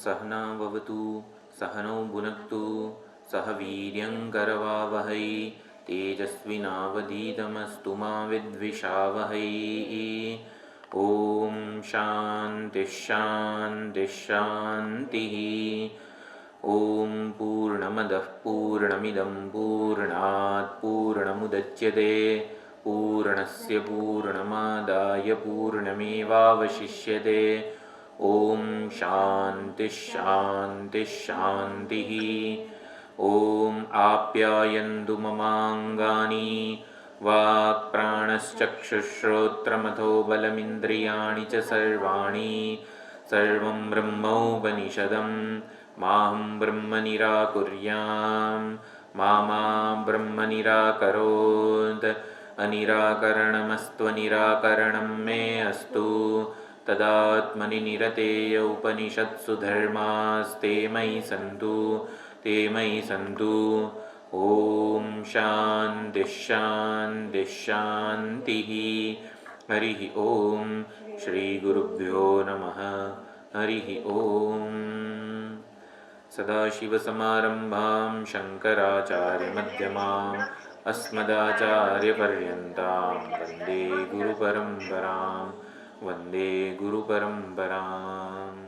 सहनाववतु सहनौ भुनक्तु सह वीर्यङ्करवावहै तेजस्विनावधीतमस्तु मा विद्विषावहै। ॐ शान्तिः शान्तिः शान्तिः। ॐ पूर्णमदः पूर्णमिदं पूर्णात् पूर्णमुदच्यते पूर्णस्य पूर्णमादाय पूर्णमेवावशिष्यते। ॐ शान्तिः शान्तिः शान्तिः। ॐ आप्यायन्तु ममाङ्गानि वाक्प्राणश्चक्षुश्रोत्रमथो बलमिन्द्रियाणि च सर्वाणि सर्वं ब्रह्मोपनिषदं माहं ब्रह्म निराकुर्यां मा ब्रह्म निराकरोत्। अनिराकरणमस्त्वनिराकरणं मे अस्तु तदात्मनि निरतेय उपनिषत्सु धर्मास्ते मयि सन्तु। ॐ शान्तिः शान्तिः शान्तिः। हरिः ॐ श्रीगुरुभ्यो नमः। हरिः ॐ। सदाशिवसमारम्भां शङ्कराचार्यमध्यमाम् अस्मदाचार्यपर्यन्तां वन्दे गुरुपरम्पराम्।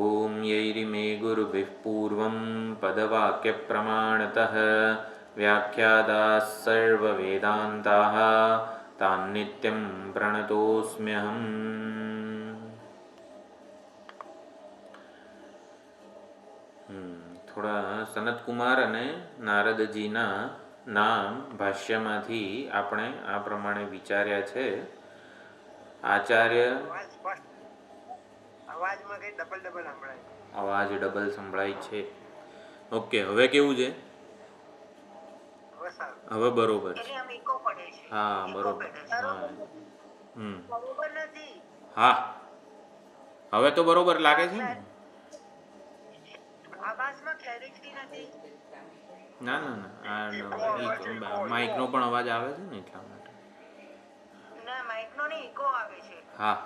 ॐ यैरिमे गुरुभिः पूर्वं पदवाक्यप्रमाणतः व्याख्याताः सर्ववेदान्ताः तान्नित्यं प्रणतोऽस्म्यहम्। થોડા સનતકુમાર અને નારદજીના નામ ભાષ્યમાંથી આપણે આ પ્રમાણે વિચાર્યા છે. આચાર્ય અવાજ ડબલ સંભળાય છે. ઓકે, હવે કેવું છે? હવે બરોબર છે. હા બરોબર. હા હવે તો બરોબર લાગે છે ને? ના ના ના, માઇક નો પણ અવાજ આવે છે ને એટલા માટે. હા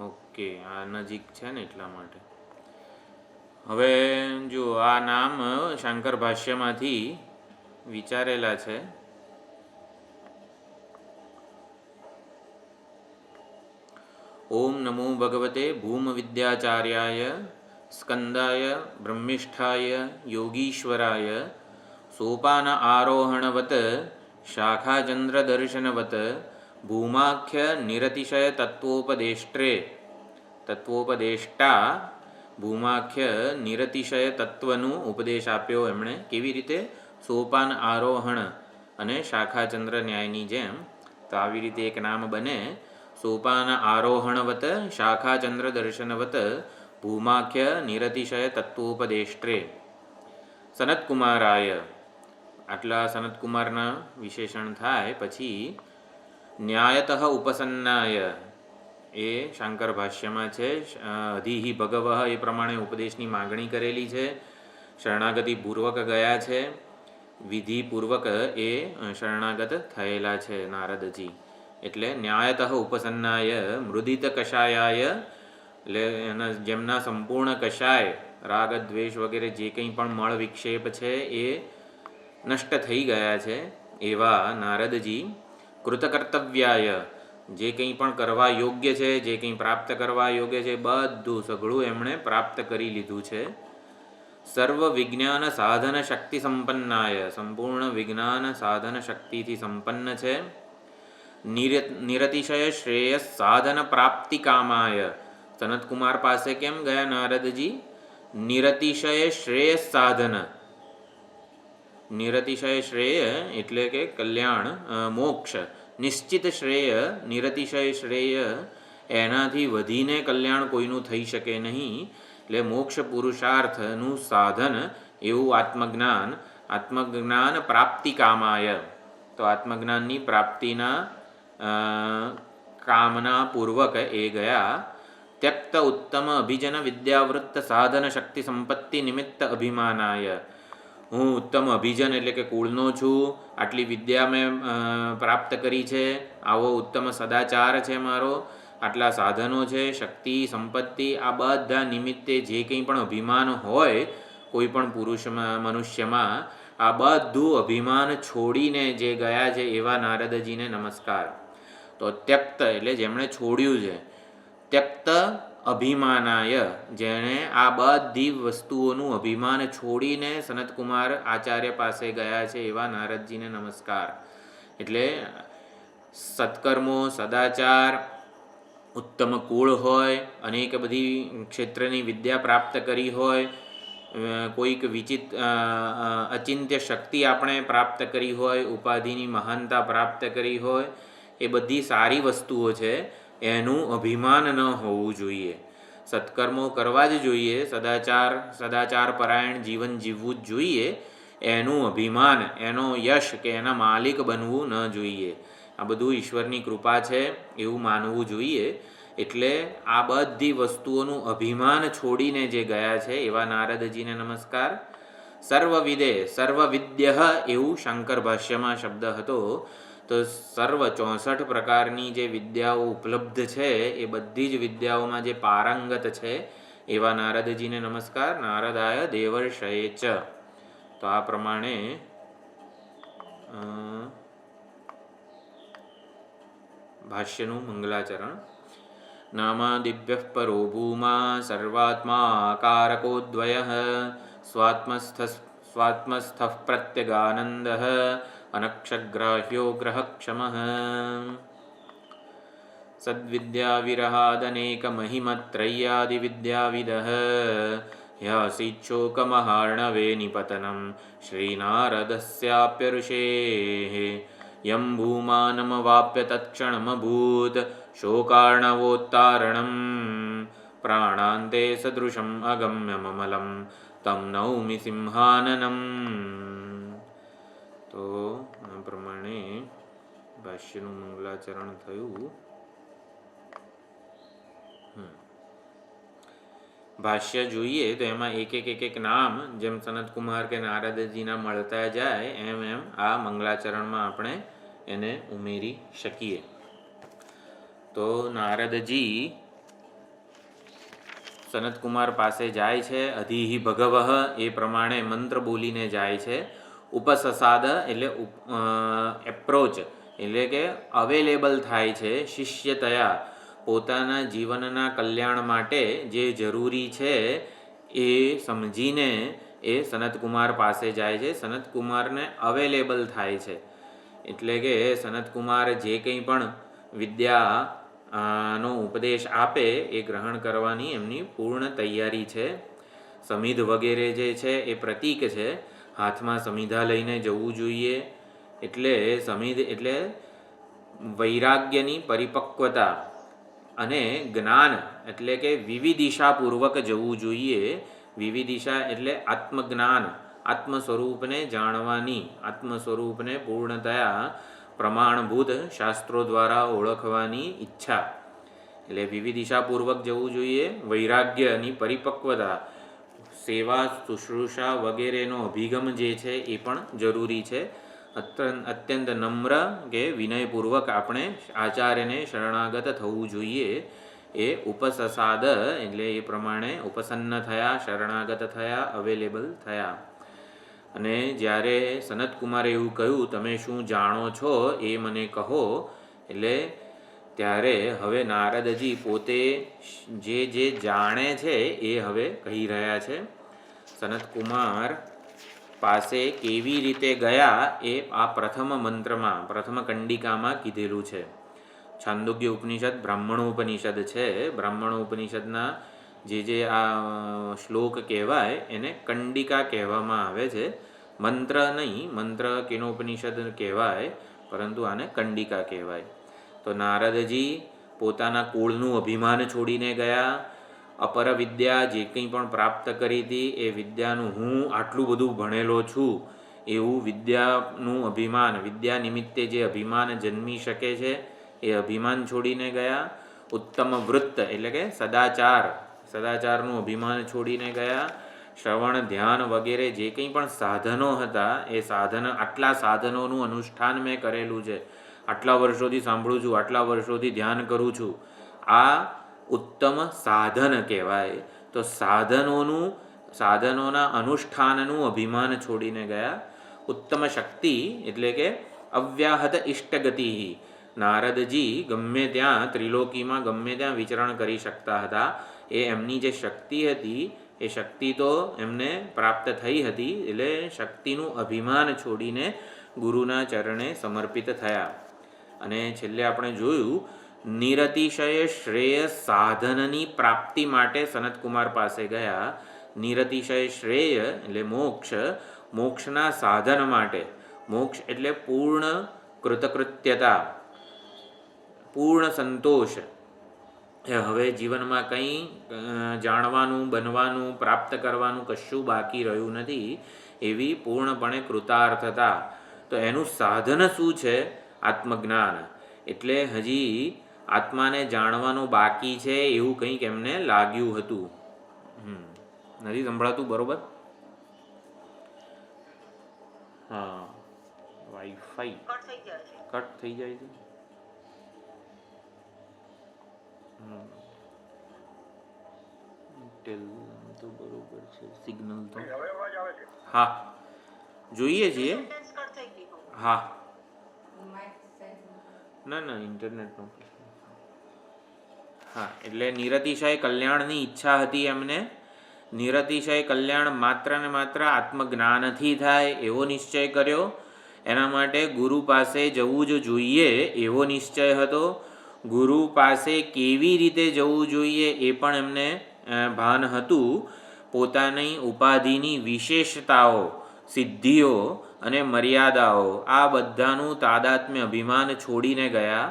ઓકે, આ નજીક છે ને એટલા માટે. હવે જો આ નામ શંકર ભાષ્યમાંથી વિચારેલા છે. ઓમ નમો ભગવતે ભૂમ વિદ્યાચાર્યાય સ્કંદાય બ્રહ્મિષ્ઠાય યોગીશ્વરાય સોપાન આરોહણવત શાખાચંદ્ર દર્શનવત ભૂમાખ્ય નિરતિશય તત્વોપદેષ્ટા ભૂમાખ્ય નિરતિશય તત્વનું ઉપદેશ આપ્યો એમણે. કેવી રીતે? સોપાન આરોહણ અને શાખાચંદ્ર ન્યાયની જેમ. તો આવી રીતે એક નામ બને. સોપાન આરોહણવત શાખાચંદ્ર દર્શનવત ભૂમાખ્ય નિરતિશય તત્વોપદેષ્ટ્રે સનતકુમારાય. આટલા સનતકુમારના વિશેષણ થાય પછી ન્યાયતઃ ઉપસન્નાય એ શંકર ભાષ્યમાં છે. અધિહિ ભગવઃ એ પ્રમાણે ઉપદેશની માગણી કરેલી છે. શરણાગતિપૂર્વક ગયા છે. વિધિપૂર્વક એ શરણાગત થયેલા છે નારદજી. એટલે ન્યાયતઃ ઉપસન્નાય મૃદિત કષાયાય, એટલે એના જેમના સંપૂર્ણ કષાય રાગ દ્વેષ વગેરે જે કંઈ પણ મળ વિક્ષેપ છે એ નષ્ટ થઈ ગયા છે એવા નારદજી કૃતકર્તવ્યાય, જે કંઈ પણ કરવા યોગ્ય છે, જે કંઈ પ્રાપ્ત કરવા યોગ્ય છે, બધું સઘળું એમણે પ્રાપ્ત કરી લીધું છે. સર્વ વિજ્ઞાન સાધન શક્તિ સંપન્નાય, સંપૂર્ણ વિજ્ઞાન સાધન શક્તિથી સંપન્ન છે. નિરતિશય શ્રેયસ સાધન પ્રાપ્તિ કામાય, સનતકુમાર પાસે કેમ ગયા નારદજી? નિરતિશય શ્રેયસ સાધન. નિરતિશય શ્રેય એટલે કે કલ્યાણ, મોક્ષ. નિશ્ચિત શ્રેય, નિરતિશય શ્રેય એનાથી વધીને કલ્યાણ કોઈનું થઈ શકે નહીં. એટલે મોક્ષ પુરુષાર્થનું સાધન એવું આત્મજ્ઞાન. આત્મજ્ઞાન પ્રાપ્તિ કામાય, તો આત્મજ્ઞાનની પ્રાપ્તિના કામના પૂર્વક એ ગયા. ત્યક્ત ઉત્તમ અભિજન વિદ્યાવૃત્ત સાધન શક્તિ સંપત્તિ નિમિત્ત અભિમાનાય, હું ઉત્તમ અભિજન એટલે કે કુળનો છું, આટલી વિદ્યા મેં પ્રાપ્ત કરી છે, આવો ઉત્તમ સદાચાર છે મારો, આટલા સાધનો છે, શક્તિ, સંપત્તિ, આ બધા નિમિત્તે જે કંઈ પણ અભિમાન હોય કોઈ પણ પુરુષમાં, મનુષ્યમાં, આ બધું અભિમાન છોડીને જે ગયા છે એવા નારદજીને નમસ્કાર. તો ત્યક્ત એટલે જેમણે છોડ્યું છે, ત્યક્ત અભિમાનાય, જેણે આ બધી વસ્તુઓનું અભિમાન છોડીને સનતકુમાર આચાર્ય પાસે ગયા છે એવા નારદજીને નમસ્કાર. એટલે સત્કર્મો, સદાચાર, ઉત્તમ કુળ હોય, અનેક બધી ક્ષેત્રની વિદ્યા પ્રાપ્ત કરી હોય, કોઈક અચિંત્ય શક્તિ આપણે પ્રાપ્ત કરી હોય, ઉપાધિની મહાનતા પ્રાપ્ત કરી હોય, એ બધી સારી વસ્તુઓ છે, એનું અભિમાન ન હોવું જોઈએ. સત્કર્મો કરવા જ જોઈએ, સદાચાર પરાયણ જીવન જીવવું જ જોઈએ. એનું અભિમાન, એનો યશ કે એના માલિક બનવું ન જોઈએ. આ બધું ઈશ્વરની કૃપા છે એવું માનવું જોઈએ. એટલે આ બધી વસ્તુઓનું અભિમાન છોડીને જે ગયા છે એવા નારદજીને નમસ્કાર. સર્વવિદે સર્વવિદ્ય એવું શંકર ભાષ્યમાં શબ્દ હતો. તો સર્વ 64 પ્રકારની જે વિદ્યાઓ ઉપલબ્ધ છે એ બધી જ વિદ્યાઓમાં જે પારંગત છે એવા નારદજીને નમસ્કાર. નારદાય દેવર્ષયે ચ. તો આ પ્રમાણે ભાષ્યનું મંગલાચરણ. નામાદિભ્યઃ પરો ભૂમા સર્વાત્માકારકોદ્વયઃ સ્વાત્મસ્થઃ પ્રત્યગાનંદઃ અનક્ષગ્રાહ્યો ગ્રહક્ષમઃ સદ્વિદ્યાવિરહાદનેકમહિમત્રય્યાદિવિદ્યાવિદઃ ह्यासीच्छोकमहार्णवे निपतनं श्रीनारदस्याप्यऋषेः यं भूमानमवाप्य तत्क्षणमभूत् शोकार्णवोत्तारणं प्राणान्ते सदृशम् अगम्यममलं तं नौमि सिंहाननम्. તો આ પ્રમાણે ભાષ્યનું મંગલાચરણ થયું. ભાષ્ય જોઈએ તો એમાં એક નામ જેમ સનતકુમાર કે નારદજીના મળતા જાય એમ આ મંગલાચરણમાં આપણે એને ઉમેરી શકીએ. તો નારદજી સનતકુમાર પાસે જાય છે, અધિહિ ભગવઃ એ પ્રમાણે મંત્ર બોલીને જાય છે. ઉપસસાદ એટલે એપ્રોચ એટલે કે અવેલેબલ થાય છે, શિષ્યતયા પોતાના જીવનના કલ્યાણ માટે જે જરૂરી છે એ સમજીને એ સનતકુમાર પાસે જાય છે. સનતકુમારને અવેલેબલ થાય છે એટલે કે સનતકુમાર જે કંઈ પણ વિદ્યા નો ઉપદેશ આપે એ ગ્રહણ કરવાની એમની પૂર્ણ તૈયારી છે. સમિધ વગેરે જે છે એ પ્રતીક છે. હાથમાં સમિધા લઈને જવું જોઈએ. એટલે સમિધ એટલે વૈરાગ્યની પરિપક્વતા અને જ્ઞાન એટલે કે વિવિદિશાપૂર્વક જવું જોઈએ. વિવિદિશા એટલે આત્મજ્ઞાન, આત્મ સ્વરૂપને જાણવાની, આત્મ સ્વરૂપને પૂર્ણતયા પ્રમાણભૂત શાસ્ત્રો દ્વારા ઓળખવાની ઈચ્છા. એટલે વિવિદિશાપૂર્વક જવું જોઈએ. વૈરાગ્યની પરિપક્વતા, સેવા શુશ્રૂષા વગેરેનો અભિગમ જે છે એ પણ જરૂરી છે. અત્યંત નમ્ર કે વિનયપૂર્વક આપણે આચાર્યને શરણાગત થવું જોઈએ. એ ઉપસસાદ એટલે એ પ્રમાણે ઉપસન્ન થયા, શરણાગત થયા, અવેલેબલ થયા. અને જ્યારે સનતકુમારે એવું કહ્યું, તમે શું જાણો છો એ મને કહો, એટલે ત્યારે હવે નારદજી પોતે જે જાણે છે એ હવે કહી રહ્યા છે. સનતકુમાર પાસે કેવી રીતે ગયા એ આ પ્રથમ મંત્રમાં, પ્રથમ કંડિકામાં કીધેલું છે. છાંદોગ્ય ઉપનિષદ બ્રાહ્મણોપનિષદ છે. બ્રાહ્મણોપનિષદના જે આ શ્લોક કહેવાય એને કંડિકા કહેવામાં આવે છે. મંત્ર નહીં, મંત્ર કેનોપનિષદ કહેવાય, પરંતુ આને કંડિકા કહેવાય. તો નારદજી પોતાના કુળનું અભિમાન છોડીને ગયા. અપર વિદ્યા જે કંઈ પણ પ્રાપ્ત કરી હતી એ વિદ્યાનું હું આટલું બધું ભણેલો છું એવું વિદ્યાનું અભિમાન, વિદ્યા નિમિત્તે જે અભિમાન જન્મી શકે છે એ અભિમાન છોડીને ગયા. ઉત્તમ વૃત્ત એટલે કે સદાચારનું અભિમાન છોડીને ગયા. શ્રવણ, ધ્યાન વગેરે જે કંઈ પણ સાધનો હતા એ આટલા સાધનોનું અનુષ્ઠાન મેં કરેલું છે, આટલા વર્ષોથી સાંભળું છું, આટલા વર્ષોથી ધ્યાન કરું છું, આ ઉત્તમ સાધન કહેવાય. તો સાધનોના અનુષ્ઠાનનું અભિમાન છોડીને ગયા. ઉત્તમ શક્તિ એટલે કે અવ્યાહત ઇષ્ટગતિ. નારદજી ગમે ત્યાં ત્રિલોકીમાં ગમે ત્યાં વિચરણ કરી શકતા હતા. એ એમની જે શક્તિ હતી એ શક્તિ તો એમને પ્રાપ્ત થઈ હતી. એટલે શક્તિનું અભિમાન છોડીને ગુરુના ચરણે સમર્પિત થયા. અને છેલ્લે આપણે જોયું નિરતિશય શ્રેય સાધનની પ્રાપ્તિ માટે સનતકુમાર પાસે ગયા. નિરતિશય શ્રેય એટલે મોક્ષ, મોક્ષના સાધન માટે. મોક્ષ એટલે પૂર્ણ કૃતકૃત્યતા, પૂર્ણ સંતોષ. હવે જીવનમાં કંઈ જાણવાનું, બનવાનું, પ્રાપ્ત કરવાનું કશું બાકી રહ્યું નથી, એવી પૂર્ણપણે કૃતાર્થતા. તો એનું સાધન શું છે? આત્મજ્ઞાન. એટલે હજી આત્માને જાણવાનું બાકી છે એવું કંઈક એમને લાગ્યું હતું. નથી સંભળાતું બરોબર? હા, વાઈફાઈ કટ થઈ જાય છે. તો બરોબર છે સિગ્નલ તો. હા જોઈએ છીએ. હા ના ઇન્ટરનેટનો પ્રશ્ન. હા એટલે નિરતિશય કલ્યાણની ઈચ્છા હતી એમને. નિરતિશય કલ્યાણ માત્ર ને માત્ર આત્મજ્ઞાનથી થાય એવો નિશ્ચય કર્યો. એના માટે ગુરુ પાસે જવું જ જોઈએ એવો નિશ્ચય હતો. ગુરુ પાસે કેવી રીતે જવું જોઈએ એ પણ એમને ભાન હતું. પોતાની ઉપાધિની વિશેષતાઓ, સિદ્ધિઓ અને મર્યાદાઓ આ બધાનું તાદાત્મ્ય અભિમાન છોડીને ગયા.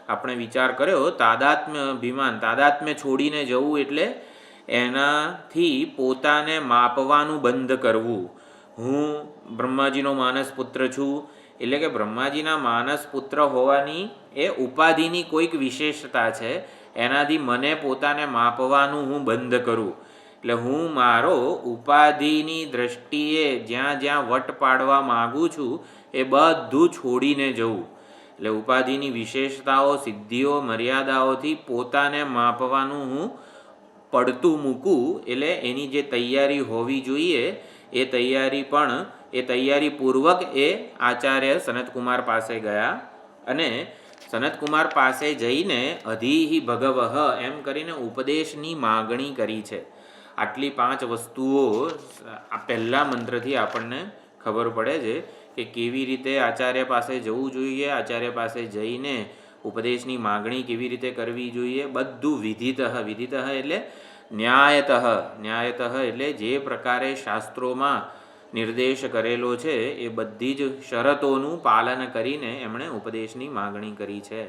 આપણે વિચાર કર્યો તાદાત્મ્ય છોડીને જવું એટલે એનાથી પોતાને માપવાનું બંધ કરવું. હું બ્રહ્માજીનો માનસ પુત્ર છું એટલે કે બ્રહ્માજીના માનસ પુત્ર હોવાની એ ઉપાધિની કોઈક વિશેષતા છે. એનાથી મને પોતાને માપવાનું હું બંધ કરું. એટલે હું મારો ઉપાધિની દ્રષ્ટિએ જ્યાં જ્યાં વટ પાડવા માગું છું એ બધું છોડીને જવું. એટલે ઉપાધિની વિશેષતાઓ, સિદ્ધિઓ, મર્યાદાઓથી પોતાને માપવાનું હું પડતું મૂકું. એટલે એની જે તૈયારી હોવી જોઈએ એ તૈયારીપૂર્વક એ આચાર્ય સનતકુમાર પાસે ગયા. અને સનતકુમાર પાસે જઈને અધીહિ ભગવઃ એમ કરીને ઉપદેશની માગણી કરી છે. આટલી 5 વસ્તુઓ આ પહેલા મંત્રથી આપણને ખબર પડે છે કે કેવી રીતે આચાર્ય પાસે જવું જોઈએ, આચાર્ય પાસે જઈને ઉપદેશની માગણી કેવી રીતે કરવી જોઈએ. બધું વિધિતઃ એટલે ન્યાયતઃ એટલે જે પ્રકારે શાસ્ત્રોમાં નિર્દેશ કરેલો છે એ બધી જ શરતોનું પાલન કરીને એમણે ઉપદેશની માગણી કરી છે.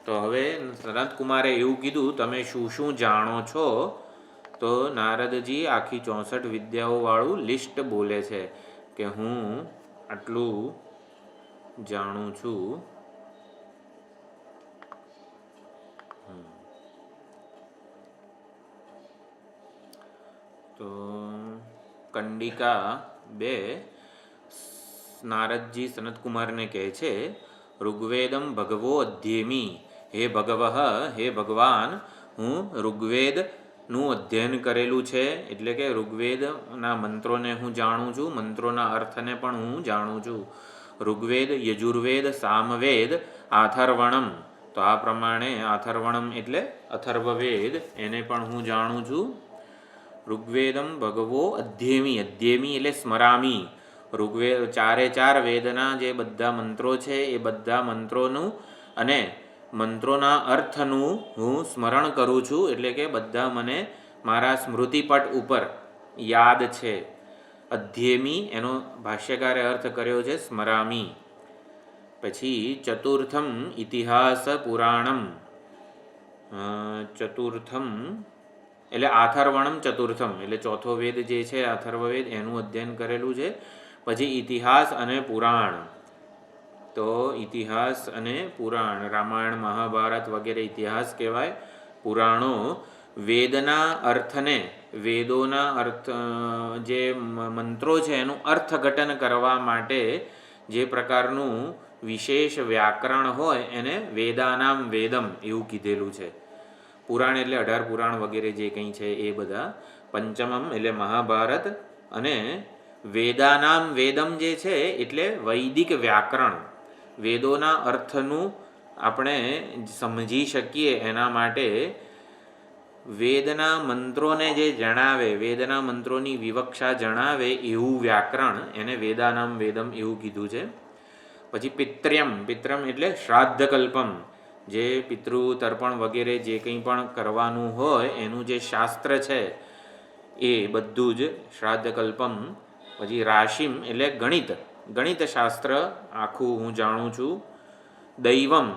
તો હવે સનતકુમારે એવું કીધું, તમે શું શું જાણો છો? તો નારદજી આખી 64 વિદ્યાઓવાળું લિસ્ટ બોલે છે કે હું આટલું જાણું છું. તો કંડિકા 2 નારદજી સનતકુમારને કહે છે, ઋગ્વેદમ ભગવો અધ્યેમી. હે ભગવઃ, હે ભગવાન, હું ઋગ્વેદનું અધ્યયન કરેલું છે. એટલે કે ઋગ્વેદના મંત્રોને હું જાણું છું, મંત્રોના અર્થને પણ હું જાણું છું. ઋગ્વેદ, યજુર્વેદ, સામવેદ, આથર્વણમ. તો આ પ્રમાણે આથર્વણમ એટલે અથર્વવેદ, એને પણ હું જાણું છું. ઋગ્વેદમ ભગવો અધ્યેમી. અધ્યેમી એટલે સ્મરામી. ઋગ્વેદ 4 વેદના જે બધા મંત્રો છે એ બધા મંત્રોનું અને મંત્રોના અર્થનું હું સ્મરણ કરું છું. એટલે કે બધા મને મારા સ્મૃતિપટ ઉપર યાદ છે. અધ્યેમી એનો ભાષ્યકારે અર્થ કર્યો છે સ્મરામી. પછી ચતુર્થમ ઇતિહાસ પુરાણમ. ચતુર્થમ એટલે આથર્વણમ ચતુર્થમ એટલે ચોથો વેદ જે છે અથર્વવેદ એનું અધ્યયન કરેલું છે. પછી ઇતિહાસ અને પુરાણ. તો ઇતિહાસ અને પુરાણ, રામાયણ, મહાભારત વગેરે ઇતિહાસ કહેવાય. પુરાણો વેદના અર્થને, વેદોના અર્થ જે મંત્રો છે એનું અર્થઘટન કરવા માટે જે પ્રકારનું વિશેષ વ્યાકરણ હોય એને વેદાનામ વેદમ એવું કીધેલું છે. પુરાણ એટલે 18 પુરાણ વગેરે જે કંઈ છે એ બધા. પંચમમ એટલે મહાભારત. અને વેદાનામ વેદમ જે છે એટલે વૈદિક વ્યાકરણ, વેદોના અર્થનું આપણે સમજી શકીએ એના માટે વેદના મંત્રોને જે જણાવે, વેદના મંત્રોની વિવક્ષા જણાવે એવું વ્યાકરણ, એને વેદાનામ વેદમ એવું કીધું છે. પછી પિત્ર્યમ, પિત્રમ એટલે શ્રાદ્ધકલ્પમ, જે પિતૃ તર્પણ વગેરે જે કંઈ પણ કરવાનું હોય એનું જે શાસ્ત્ર છે એ બધું જ શ્રાદ્ધકલ્પમ. પછી રાશિમ એટલે ગણિત, ગણિત શાસ્ત્ર આખું હું જાણું છું. દૈવમ,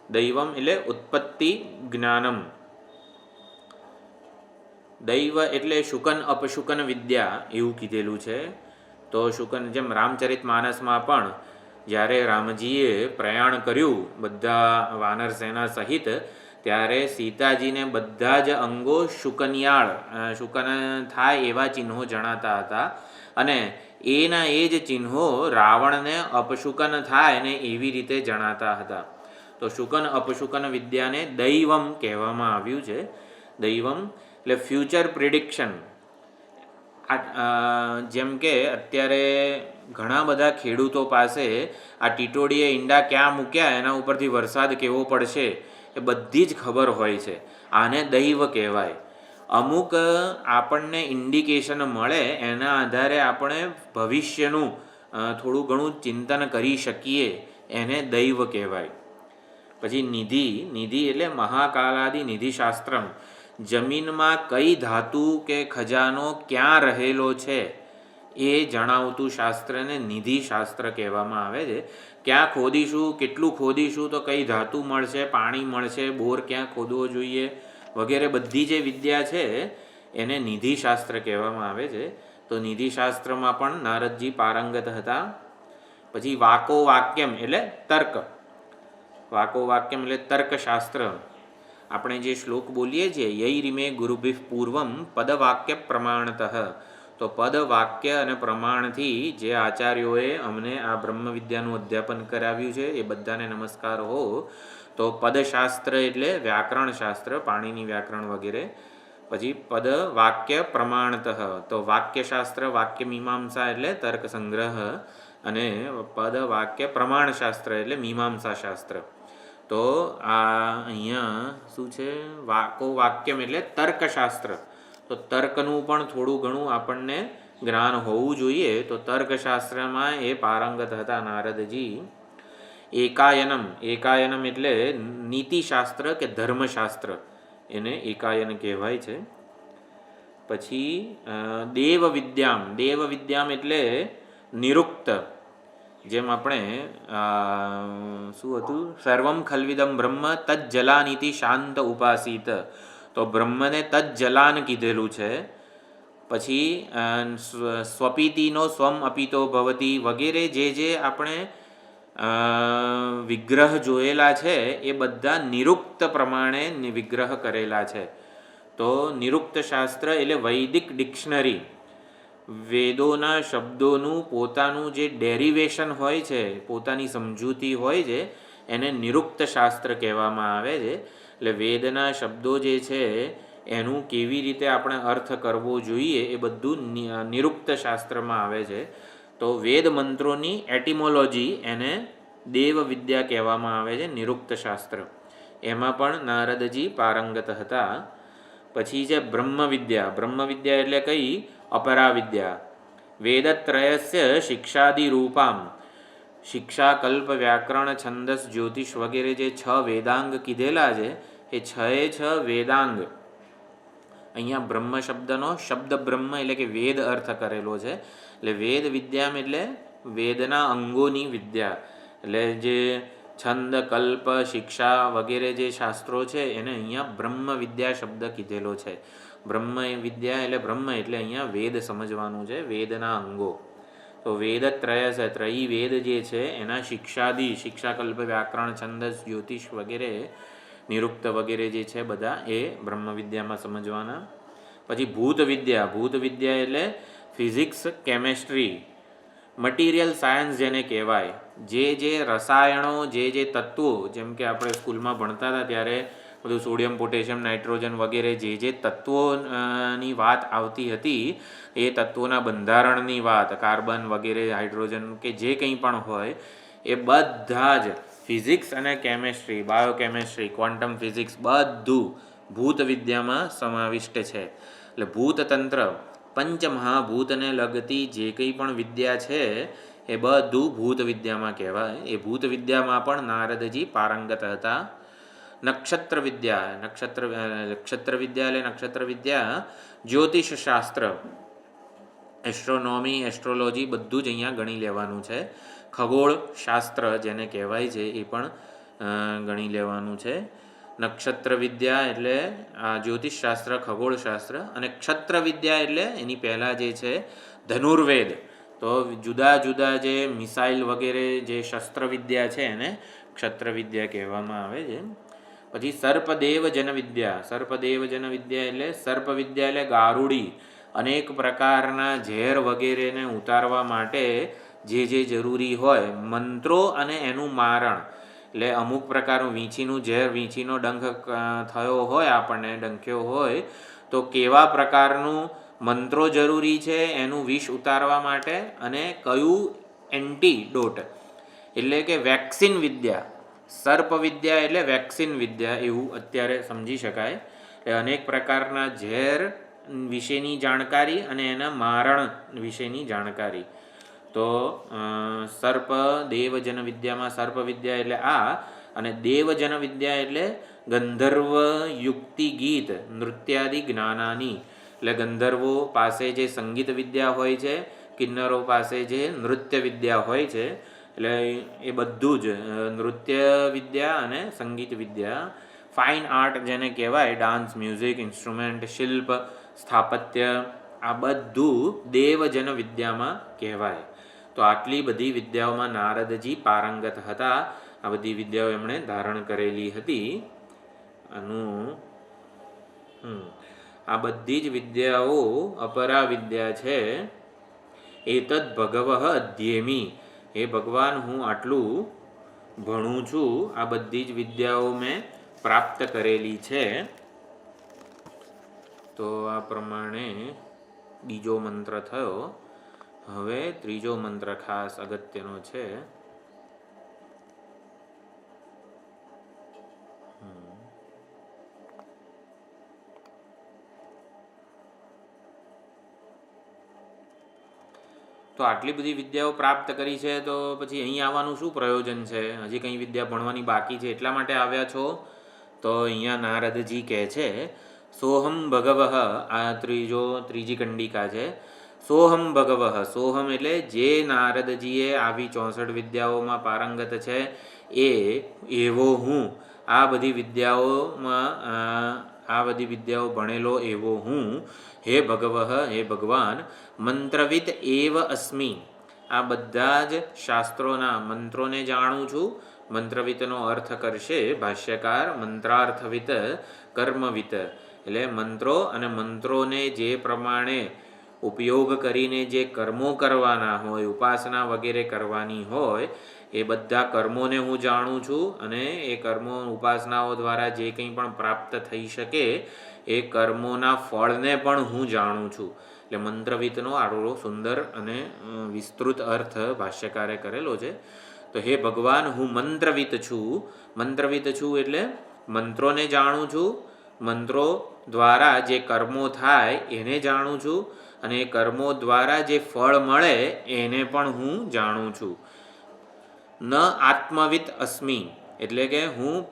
દૈવમ એટલે ઉત્પત્તિ જ્ઞાનમ. દૈવ એટલે શુકન અપશુકન વિદ્યા એવું કીધેલું છે. તો શુકન, જેમ રામચરિત માનસમાં પણ જ્યારે રામજીએ પ્રયાણ કર્યું બધા વાનર સેના સહિત, ત્યારે સીતાજીને બધા જ અંગો શુકનિયાળ, શુકન થાય એવા ચિહ્નો જણાતા હતા. અને એના એ જ ચિહ્નો રાવણને અપશુકન થાય ને એવી રીતે જણાતા હતા. તો શુકન અપશુકન વિદ્યાને દૈવમ કહેવામાં આવ્યું છે. દૈવમ એટલે ફ્યુચર પ્રિડિક્શન. જેમ કે અત્યારે ઘણા બધા ખેડૂતો પાસે આ ટીટોડીએ ઈંડા ક્યાં મૂક્યા, એના ઉપરથી વરસાદ કેવો પડશે એ બધી જ ખબર હોય છે. આને દૈવ કહેવાય. અમુક આપણને ઇન્ડિકેશન મળે એના આધારે આપણે ભવિષ્યનું થોડું ઘણું ચિંતન કરી શકીએ, એને દૈવ કહેવાય. પછી નિધિ, નિધિ એટલે મહાકાલાદિ નિધિશાસ્ત્રમ, જમીનમાં કઈ ધાતુ કે ખજાનો ક્યાં રહેલો છે એ જણાવતું શાસ્ત્રને નિધિશાસ્ત્ર કહેવામાં આવે છે. ક્યાં ખોદીશું, કેટલું ખોદીશું તો કઈ ધાતુ મળશે, પાણી મળશે, બોર ક્યાં ખોદવો જોઈએ વગેરે બધી જે વિદ્યા છે એને નિધિશાસ્ત્ર કહેવામાં આવે છે. તો નિધિશાસ્ત્રમાં પણ નારદજી પારંગત હતા. પછી વાકો વાક્યમ એટલે તર્ક, વાકો વાક્યમ એટલે તર્કશાસ્ત્ર. આપણે જે શ્લોક બોલીએ છીએ યૈરિમે ગુરુભિઃ પૂર્વમ પદવાક્ય પ્રમાણતઃ, તો પદ વાક્ય અને પ્રમાણથી જે આચાર્યોએ અમને આ બ્રહ્મ વિદ્યાનું અધ્યાપન કરાવ્યું છે એ બધાને નમસ્કાર હો. તો પદશાસ્ત્ર એટલે વ્યાકરણ શાસ્ત્ર, પાણીની વ્યાકરણ વગેરે. પછી પદ વાક્ય પ્રમાણતઃ, તો વાક્યશાસ્ત્ર, વાક્ય મીમાંસા એટલે તર્ક સંગ્રહ, અને પદ વાક્ય પ્રમાણશાસ્ત્ર એટલે મીમાંસા શાસ્ત્ર. તો આ અહીંયા શું છે, વાકો વાક્યમ એટલે તર્કશાસ્ત્ર. તો તર્કનું પણ થોડું ઘણું આપણને જ્ઞાન હોવું જોઈએ. તો તર્કશાસ્ત્રમાં એ પારંગત હતા નારદજી. એકાયનમ, એકાયનમ એટલે નીતિશાસ્ત્ર કે ધર્મશાસ્ત્ર, એને એકાયન કહેવાય છે. પછી દેવ વિદ્યામ, દેવ વિદ્યામ એટલે નિરુક્ત. જેમ આપણે શું હતું, સર્વમ ખલ્વિદમ બ્રહ્મ તજ્જલાનીતિ શાંત ઉપાસીત, તો બ્રહ્મને તજ્જલાન કીધેલું છે. પછી સ્વપીતિનો સ્વમ અપિતો ભવતી વગેરે જે જે આપણે વિગ્રહ જોયેલા છે એ બધા નિરુક્ત પ્રમાણે વિગ્રહ કરેલા છે. તો નિરુક્ત શાસ્ત્ર એટલે વૈદિક ડિક્શનરી, વેદોના શબ્દોનું પોતાનું જે ડેરિવેશન હોય છે, પોતાની સમજૂતી હોય છે, એને નિરુક્ત શાસ્ત્ર કહેવામાં આવે છે. એટલે વેદના શબ્દો જે છે એનું કેવી રીતે આપણે અર્થ કરવો જોઈએ એ બધું નિરુક્ત શાસ્ત્રમાં આવે છે. તો વેદ મંત્રોની એટિમોલોજી એને દેવ વિદ્યા કહેવામાં આવે છે, નિરુક્ત શાસ્ત્ર. એમાં પણ નારદજી પારંગત હતા. પછી છે બ્રહ્મ વિદ્યા. બ્રહ્મ વિદ્યા એટલે કઈ, અપરા વિદ્યા. વેદત્રયસ્ય શિક્ષાદિ રૂપામ, શિક્ષા, કલ્પ, વ્યાકરણ, છંદસ, જ્યોતિષ વગેરે જે 6 વેદાંગ કીધેલા છે એ 6 વેદાંગ. અહીંયા બ્રહ્મ શબ્દનો શબ્દ બ્રહ્મ એટલે કે વેદ અર્થ કરેલો છે. એટલે વેદ વિદ્યામ એટલે વેદના અંગોની વિદ્યા. એટલે જે છંદ, કલ્પ, શિક્ષા વગેરે જે શાસ્ત્રો છે એને અહીંયા બ્રહ્મ વિદ્યા શબ્દ કીધેલો છે. બ્રહ્મ વિદ્યા એટલે બ્રહ્મ એટલે અહીંયા વેદ સમજવાનું છે, વેદના અંગો. તો વેદ ત્રય છે, ત્રયી વેદ જે છે એના શિક્ષાદિ, શિક્ષાકલ્પ, વ્યાકરણ, છંદસ, જ્યોતિષ વગેરે, નિરુક્ત વગેરે જે છે બધા એ બ્રહ્મ વિદ્યામાં સમજવાના. પછી ભૂત વિદ્યા. ભૂત વિદ્યા એટલે ફિઝિક્સ, કેમેસ્ટ્રી, મટીરિયલ સાયન્સ જેને કહેવાય. જે રસાયણો, જે તત્વો, જેમ કે આપણે સ્કૂલમાં ભણતા હતા ત્યારે બધું સોડિયમ, પોટેશિયમ, નાઇટ્રોજન વગેરે જે તત્વોની વાત આવતી હતી એ તત્વોના બંધારણની વાત, કાર્બન વગેરે, હાઇડ્રોજન કે જે કંઈ પણ હોય એ બધા જ ફિઝિક્સ અને કેમેસ્ટ્રી, બાયોકેમેસ્ટ્રી, ક્વોન્ટમ ફિઝિક્સ બધું ભૂત વિદ્યામાં સમાવિષ્ટ છે. એટલે ભૂતતંત્ર, પંચમહાભૂતને લગતી જે કંઈ પણ વિદ્યા છે એ બધું ભૂત વિદ્યામાં કહેવાય. એ ભૂત વિદ્યામાં પણ નારદજી પારંગત હતા. નક્ષત્ર વિદ્યા, નક્ષત્ર વિદ્યા એટલે નક્ષત્ર વિદ્યા જ્યોતિષ શાસ્ત્ર, એસ્ટ્રોનોમી, એસ્ટ્રોલોજી બધું જ અહીંયા ગણી લેવાનું છે. ખગોળ શાસ્ત્ર જેને કહેવાય છે એ પણ ગણી લેવાનું છે. નક્ષત્ર વિદ્યા એટલે જ્યોતિષશાસ્ત્ર, ખગોળશાસ્ત્ર, અને ક્ષત્ર વિદ્યા એટલે એની પહેલાં જે છે ધનુર્વેદ. તો જુદા જુદા જે મિસાઇલ વગેરે જે શસ્ત્ર વિદ્યા છે એને ક્ષત્ર વિદ્યા કહેવામાં આવે છે. પછી સર્પદેવ જન વિદ્યા, સર્પદેવ જન વિદ્યા એટલે સર્પ વિદ્યા એટલે ગારુડી, અનેક પ્રકારના ઝેર વગેરેને ઉતારવા માટે જે જરૂરી હોય મંત્રો અને એનું મારણ. એટલે અમુક પ્રકારનું વીંછીનું ઝેર, વીંછીનો ડંખ થયો હોય, આપણને ડંખ્યો હોય તો કેવા પ્રકારનું મંત્રો જરૂરી છે એનું વિષ ઉતારવા માટે, અને કયું એન્ટીડોટ એટલે કે વેક્સિન વિદ્યા. સર્પ વિદ્યા એટલે વેક્સિન વિદ્યા એવું અત્યારે સમજી શકાય. એટલે અનેક પ્રકારના ઝેર વિશેની જાણકારી અને એના મારણ વિશેની જાણકારી. તો સર્પ દેવજન વિદ્યામાં સર્પ વિદ્યા એટલે આ, અને દેવજન વિદ્યા એટલે ગંધર્વ યુક્તિ ગીત નૃત્યાદિ જ્ઞાનાની. એટલે ગંધર્વો પાસે જે સંગીત વિદ્યા હોય છે, કિન્નરો પાસે જે નૃત્ય વિદ્યા હોય છે, એટલે એ બધું જ નૃત્ય વિદ્યા અને સંગીત વિદ્યા. ફાઇન આર્ટ જેને કહેવાય, ડાન્સ, મ્યુઝિક, ઇન્સ્ટ્રુમેન્ટ, શિલ્પ, સ્થાપત્ય, આ બધું દેવજન વિદ્યામાં કહેવાય. તો આટલી બધી વિદ્યાઓમાં નારદજી પારંગત હતા. આ બધી વિદ્યાઓ એમણે ધારણ કરેલી હતી. આ બધી જ વિદ્યાઓ અપરા વિદ્યા છે. એતદ ભગવઃ અધ્યેમી, હે ભગવાન હું આટલું ભણું છું, આ બધી જ વિદ્યાઓ મેં પ્રાપ્ત કરેલી છે. તો આ પ્રમાણે બીજો મંત્ર થયો. હવે ત્રીજો મંત્ર ખાસ અગત્યનો છે. તો આટલી બધી વિદ્યાઓ પ્રાપ્ત કરી છે તો પછી અહીં આવવાનું શું પ્રયોજન છે? હજી કંઈ વિદ્યા ભણવાની બાકી છે, એટલા માટે આવ્યા છો? તો અહીંયા નારદજી કહે છે સોહમ ભગવઃ. આ ત્રીજી કંડિકા છે. સોહમ ભગવઃ, સોહમ એટલે જે નારદજીએ આવી 64 વિદ્યાઓમાં પારંગત છે એ એવો હું. આ બધી વિદ્યાઓ ભણેલો એવો હું. હે ભગવઃ, હે ભગવાન, મંત્રવિદ એવ અસ્મિ. આ બધા જ શાસ્ત્રોના મંત્રોને જાણું છું. મંત્રવિતનો અર્થ કરશે ભાષ્યકાર મંત્રાર્થવિત, કર્મવિત. એટલે મંત્રો અને મંત્રોને જે પ્રમાણે ઉપયોગ કરીને જે કર્મો કરવાના હોય, ઉપાસના વગેરે કરવાની હોય, એ બધા કર્મોને હું જાણું છું. અને એ કર્મો ઉપાસનાઓ દ્વારા જે કંઈ પણ પ્રાપ્ત થઈ શકે એ કર્મોના ફળને પણ હું જાણું છું. એટલે મંત્રવિતનો આટલો સુંદર અને વિસ્તૃત અર્થ ભાષ્યકારે કરેલો છે. તો હે ભગવાન, હું મંત્રવિત છું. મંત્રવિત છું એટલે મંત્રોને જાણું છું. મંત્રો દ્વારા જે કર્મો થાય એને જાણું છું. અને એ કર્મો દ્વારા જે ફળ મળે એને પણ હું જાણું છું. ન આત્મવિત અસ્મિ એટલે કે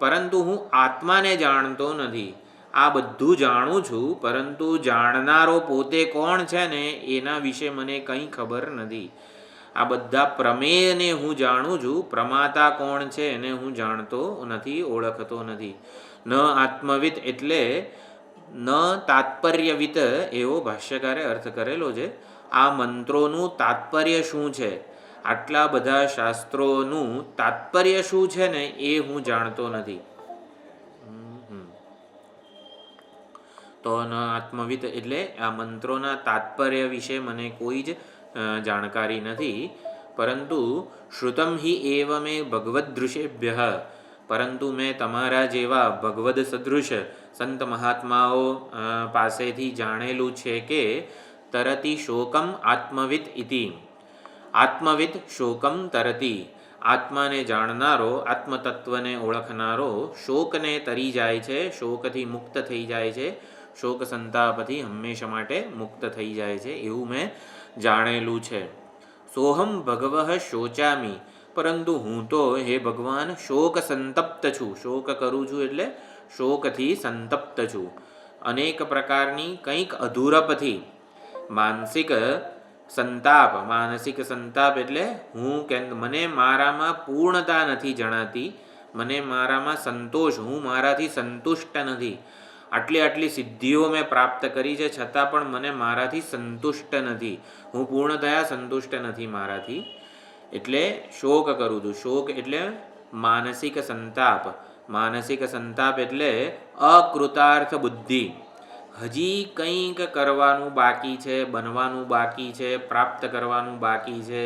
પરંતુ હું આત્માને જાણતો નથી. આ બધું જાણું છું, પરંતુ જાણનારો પોતે કોણ છે ને એના વિશે મને કંઈ ખબર નથી. આ બધા પ્રમેયને હું જાણું છું, પ્રમાતા કોણ છે એને હું જાણતો નથી, ઓળખતો નથી. ન આત્મવિત એટલે ન તાત્પર્યવિત એવો ભાષ્યકારે અર્થ કરેલો છે. આ મંત્રોનું તાત્પર્ય શું છે, આટલા બધા શાસ્ત્રોનું તાત્પર્ય શું છે ને એ હું જાણતો નથી. તો ન આત્મવિત એટલે આ મંત્રોના તાત્પર્ય વિશે મને કોઈ જ જાણકારી નથી. પરંતુ શ્રુતમ હિ એવ મે ભગવદ્દૃશેભ્યઃ, પરંતુ મેં તમારા જેવા ભગવદ સદૃશ સંત મહાત્માઓ પાસેથી જાણેલું છે કે તરતી શોકમ આત્મવિદ ઇતિ. આત્મવિદ શોકમ તરતી. આત્માને જાણનારો, આત્મતત્વને ઓળખનારો શોકને તરી જાય છે, શોકથી મુક્ત થઈ જાય છે, શોક સંતાપથી હંમેશા માટે મુક્ત થઈ જાય છે, એવું મેં જાણેલું છે. સોહમ ભગવઃ શોચામી. પરંતુ હું તો હે ભગવાન શોક સંતપ્ત છું. શોક કરું છું એટલે શોકથી સંતપ્ત છું. અનેક પ્રકારની કંઈક અધૂરપથી માનસિક સંતાપ. માનસિક સંતાપ એટલે મને મારામાં પૂર્ણતા નથી જણાતી, મને મારામાં સંતોષ, હું મારાથી સંતુષ્ટ નથી. આટલી સિદ્ધિઓ મેં પ્રાપ્ત કરી છે છતાં પણ મને મારાથી સંતુષ્ટ નથી, હું પૂર્ણતયા સંતુષ્ટ નથી મારાથી, એટલે શોક કરું છું. શોક એટલે માનસિક સંતાપ. માનસિક સંતાપ એટલે અકૃતાર્થ બુદ્ધિ. હજી કંઈક કરવાનું બાકી છે, બનવાનું બાકી છે, પ્રાપ્ત કરવાનું બાકી છે.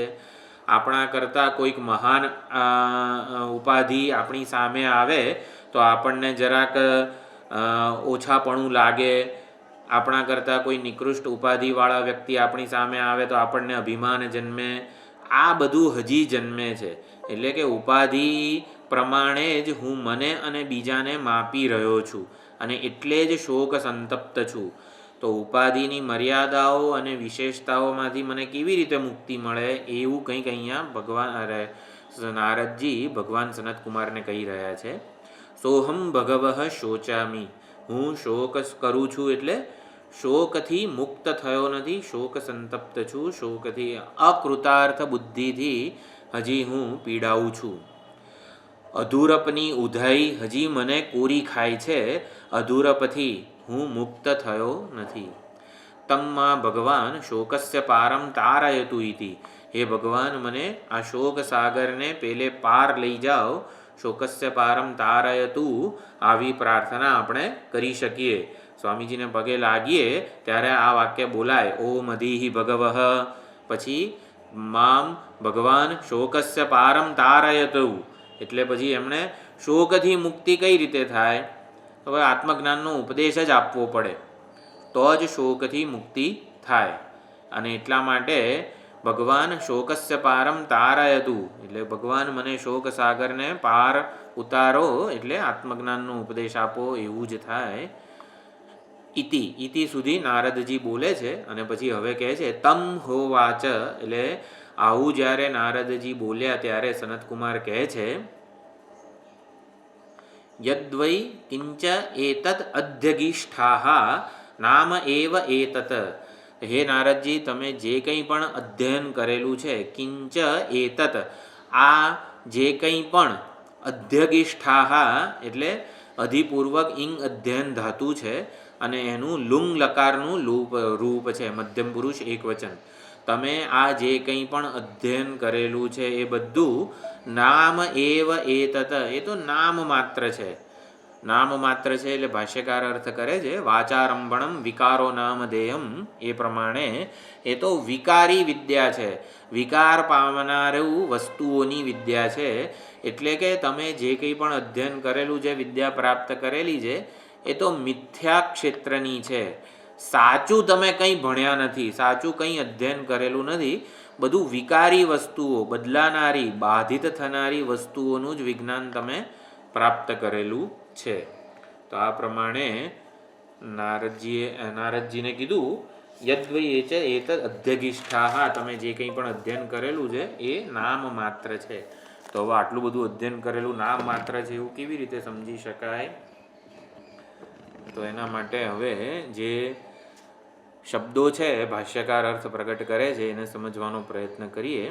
આપણા કરતાં કોઈક મહાન ઉપાધિ આપણી સામે આવે તો આપણને જરાક ઓછાપણું લાગે. આપણા કરતાં કોઈ નિકૃષ્ટ ઉપાધિવાળા વ્યક્તિ આપણી સામે આવે તો આપણને અભિમાન જન્મે. આ બધું હજી જન્મે છે. એટલે કે ઉપાધિ પ્રમાણે જ હું મને અને બીજાને માપી રહ્યો છું અને એટલે જ શોક સંતપ્ત છું. તો ઉપાધિની મર્યાદાઓ અને વિશેષતાઓમાંથી મને કેવી રીતે મુક્તિ મળે, એવું કંઈક અહીંયા નારદજી ભગવાન સનતકુમારને કહી રહ્યા છે. સોહમ ભગવઃ શોચામી. હું શોક કરું છું એટલે શોકથી મુક્ત થયો નથી, શોક સંતપ્ત છું, શોકથી અકૃતાર્થ બુદ્ધિથી હજી હું પીડાઉં છું. અધૂરપની ઉધાઈ હજી મને કોરી ખાય છે, અધૂરપથી હું મુક્ત થયો નથી. તમ્મા ભગવાન શોકસ્ય પારમ તારયતુ ઇતિ. હે ભગવાન, મને આ શોક સાગરને પેલે પાર લઈ જાઓ. શોકસ્ય પારમ તારયતુ, આવી પ્રાર્થના આપણે કરી શકીએ. સ્વામીજીને પગે લાગીએ ત્યારે આ વાક્ય બોલાય, ઓમ અધીહિ ભગવઃ, પછી મામ ભગવાન શોકસ્ય પારમ તારયતુ. એટલે પછી એમણે શોકથી મુક્તિ કઈ રીતે થાય? હવે આત્મજ્ઞાનનો ઉપદેશ જ આપવો પડે તો જ શોકથી મુક્તિ થાય. અને એટલા માટે ભગવાન શોકસ્ય પારમ તારયતુ, એટલે ભગવાન મને શોક સાગરને પાર ઉતારો, એટલે આત્મજ્ઞાનનો ઉપદેશ આપો, એવું જ થાય. ઇતિ સુધી નારદજી બોલે છે અને પછી હવે કહે છે તમ હોવાચ. એટલે આવું જ્યારે નારદજી બોલ્યા ત્યારે સનતકુમાર કહે છે યદ્વૈ કિંચ એતત અધ્યગિષ્ઠાઃ નામ એવ એતત. હે નારદજી, તમે જે કંઈ પણ અધ્યયન કરેલું છે, કિંચ એતત, આ જે કંઈ પણ અધ્યગિષ્ઠાઃ એટલે અધિપૂર્વક ઇંગ અધ્યયન ધાતુ છે અને એનું લુંગ લકારનું રૂપ છે, મધ્યમ પુરુષ એકવચન. તમે આ જે કંઈ પણ અધ્યયન કરેલું છે એ બધું નામ એવ એતત, એ તો નામ માત્ર છે. નામ માત્ર છે એટલે ભાષ્યકાર અર્થ કરે છે વાચારંભણમ વિકારો નામધેયમ, એ પ્રમાણે એ તો વિકારી વિદ્યા છે, વિકાર પામનારું વસ્તુઓની વિદ્યા છે. એટલે કે તમે જે કંઈ પણ અધ્યયન કરેલું છે, વિદ્યા પ્રાપ્ત કરેલી છે, એ તો મિથ્યા ક્ષેત્રની છે. સાચું તમે કંઈ ભણ્યા નથી, સાચું કંઈ અધ્યયન કરેલું નથી. બધું વિકારી વસ્તુઓ, બદલાનારી, બાધિત થનારી વસ્તુઓનું જ વિજ્ઞાન તમે પ્રાપ્ત કરેલું છે. તો આ પ્રમાણે નારદજીને કીધું યદ્વૈ એતદ અધ્યગિષ્ઠાઃ, તમે જે કંઈ પણ અધ્યયન કરેલું છે એ નામ માત્ર છે. તો હવે આટલું બધું અધ્યયન કરેલું નામ માત્ર છે એવું કેવી રીતે સમજી શકાય? તો એના માટે હવે જે શબ્દો છે ભાષ્યકાર અર્થ પ્રગટ કરે છે એને સમજવાનો પ્રયત્ન કરીએ.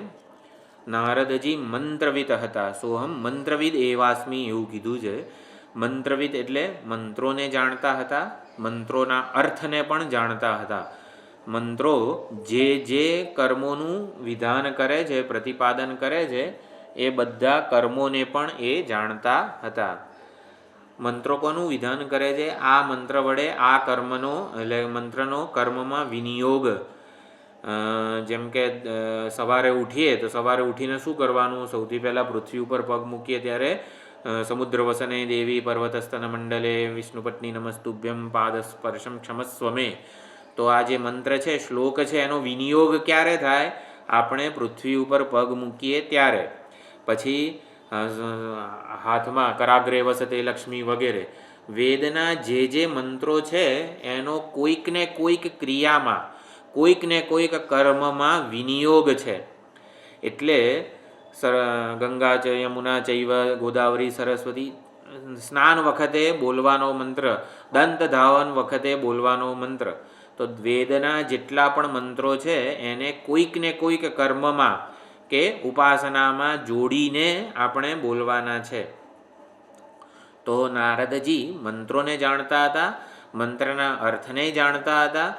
નારદજી મંત્રવિદ હતા. સોહમ મંત્રવિદ એવાસ્મી, એવું કીધું છે. મંત્રવિદ એટલે મંત્રોને જાણતા હતા, મંત્રોના અર્થને પણ જાણતા હતા. મંત્રો જે કર્મોનું વિધાન કરે છે, પ્રતિપાદન કરે છે, એ બધા કર્મોને પણ એ જાણતા હતા. મંત્રો કોનું વિધાન કરે છે? આ મંત્ર વડે આ કર્મનો, એટલે મંત્રનો કર્મમાં વિનિયોગ. જેમ કે સવારે ઉઠીએ તો સવારે ઉઠીને શું કરવાનું? સૌથી પહેલાં પૃથ્વી ઉપર પગ મૂકીએ ત્યારે સમુદ્રવસને દેવી પર્વતસ્તન મંડલે વિષ્ણુપત્ની નમસ્તુભ્યમ પાદસ્પર્શમ ક્ષમસ્વ મે. તો આ જે મંત્ર છે, શ્લોક છે, એનો વિનિયોગ ક્યારે થાય? આપણે પૃથ્વી ઉપર પગ મૂકીએ ત્યારે. પછી હાથમાં કરાગ્રે વસતે લક્ષ્મી વગેરે વેદના જે મંત્રો છે એનો કોઈક ને કોઈક ક્રિયામાં, કોઈક ને કોઈક કર્મમાં વિનિયોગ છે. એટલે ગંગા ચ યમુના ચૈવ ગોદાવરી સરસ્વતી સ્નાન વખતે બોલવાનો મંત્ર, દંત ધાવન વખતે બોલવાનો મંત્ર. તો વેદના જેટલા પણ મંત્રો છે એને કોઈક ને કોઈક કર્મમાં કે ઉપાસનામાં જોડીને આપણે બોલવાના છે. તો નારદજી મંત્રોને જાણતા હતા, મંત્રના અર્થને જાણતા હતા.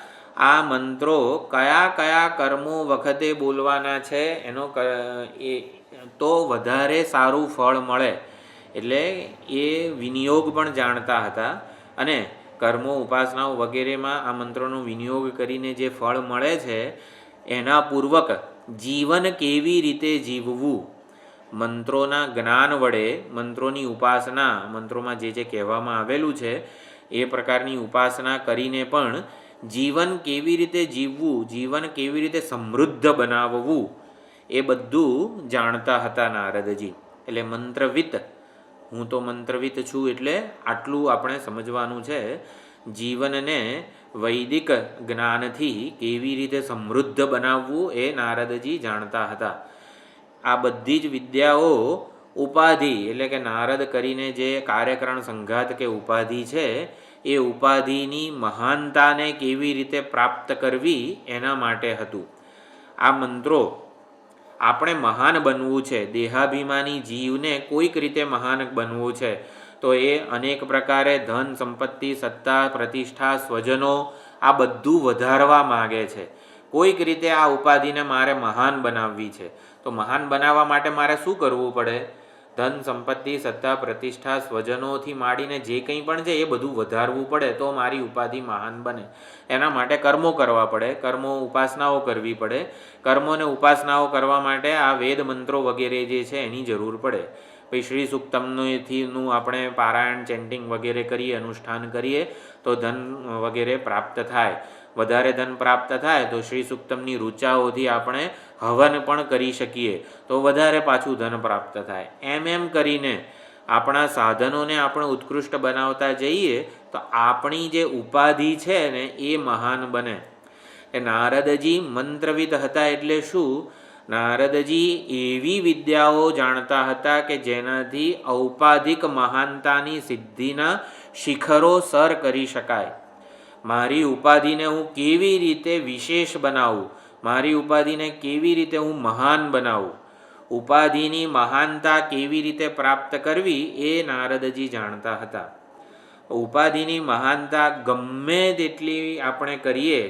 આ મંત્રો કયા કયા કર્મો વખતે બોલવાના છે એનો તો વધારે સારું ફળ મળે, એટલે એ વિનિયોગ પણ જાણતા હતા. અને કર્મો ઉપાસનાઓ વગેરેમાં આ મંત્રોનો વિનિયોગ કરીને જે ફળ મળે છે એના પૂર્વક જીવન કેવી રીતે જીવવું, મંત્રોના જ્ઞાન વડે, મંત્રોની ઉપાસના, મંત્રોમાં જે કહેવામાં આવેલું છે એ પ્રકારની ઉપાસના કરીને પણ જીવન કેવી રીતે જીવવું, જીવન કેવી રીતે સમૃદ્ધ બનાવવું, એ બધું જાણતા હતા નારદજી. એટલે મંત્રવિત, હું તો મંત્રવિત છું એટલે આટલું આપણે સમજવાનું છે. જીવનને વૈદિક જ્ઞાનથી કેવી રીતે સમૃદ્ધ બનાવવું એ નારદજી જાણતા હતા. આ બધી જ વિદ્યાઓ ઉપાધિ, એટલે કે નારદ કરીને જે કાર્યકરણ સંઘાત કે ઉપાધિ છે એ ઉપાધિની મહાનતાને કેવી રીતે પ્રાપ્ત કરવી એના માટે હતું. આ મંત્રો આપણે મહાન બનવું છે, દેહાભિમાની જીવને કોઈક રીતે મહાન બનવું છે, તો એ અનેક પ્રકારે ધન, સંપત્તિ, સત્તા, પ્રતિષ્ઠા, સ્વજનો આ બધું વધારવા માગે છે. કોઈક રીતે આ ઉપાધિને મારે મહાન બનાવવી છે. તો મહાન બનાવવા માટે મારે શું કરવું પડે? ધન, સંપત્તિ, સત્તા, પ્રતિષ્ઠા, સ્વજનોથી માંડીને જે કંઈ પણ છે એ બધું વધારવું પડે તો મારી ઉપાધિ મહાન બને. એના માટે કર્મો કરવા પડે, કર્મો ઉપાસનાઓ કરવી પડે. કર્મોને ઉપાસનાઓ કરવા માટે આ વેદ મંત્રો વગેરે જે છે એની જરૂર પડે. પછી શ્રી સૂક્તમનું આપણે પારાયણ, ચેન્ટિંગ વગેરે કરીએ, અનુષ્ઠાન કરીએ તો ધન વગેરે પ્રાપ્ત થાય. વધારે ધન પ્રાપ્ત થાય તો શ્રી સૂક્તમની રૂચાઓથી આપણે હવન પણ કરી શકીએ તો વધારે પાછું ધન પ્રાપ્ત થાય. એમ કરીને આપણા સાધનોને આપણે ઉત્કૃષ્ટ બનાવતા જઈએ તો આપણી જે ઉપાધિ છે ને એ મહાન બને. એ નારદજી મંત્રવિદ હતા એટલે શું? નારદજી એવી વિદ્યાઓ જાણતા હતા કે જેનાથી ઔપાધિક મહાનતાની સિદ્ધિના શિખરો સર કરી શકાય. મારી ઉપાધિને હું કેવી રીતે વિશેષ બનાવું, મારી ઉપાધિને કેવી રીતે હું મહાન બનાવું, ઉપાધિની મહાનતા કેવી રીતે પ્રાપ્ત કરવી એ નારદજી જાણતા હતા. ઉપાધિની મહાનતા ગમે તેટલી આપણે કરીએ,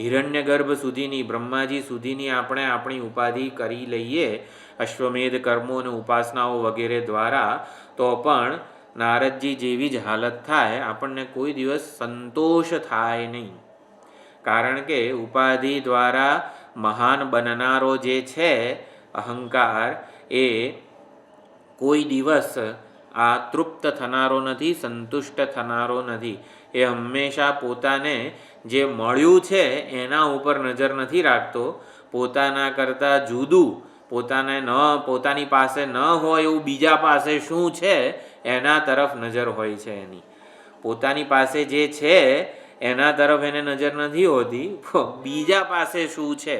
હિરણ્યગર્ભ સુધીની, બ્રહ્માજી સુધીની આપણે આપણી ઉપાધિ કરી લઈએ અશ્વમેધ કર્મો અને ઉપાસનાઓ વગેરે દ્વારા, તો પણ નારદજી જેવી જ હાલત થાય, આપણને કોઈ દિવસ સંતોષ થાય નહીં. કારણ કે ઉપાધિ દ્વારા મહાન બનનારો જે છે અહંકાર, એ કોઈ દિવસ આ તૃપ્ત થનારો નથી, સંતુષ્ટ થનારો નથી. એ હંમેશા પોતાને જે મળ્યું છે એના ઉપર નજર નથી રાખતો. પોતાના કરતાં જુદું, પોતાની પાસે ન હોય એવું બીજા પાસે શું છે એના તરફ નજર હોય છે એની. પોતાની પાસે જે છે એના તરફ એને નજર નથી હોતી, બીજા પાસે શું છે.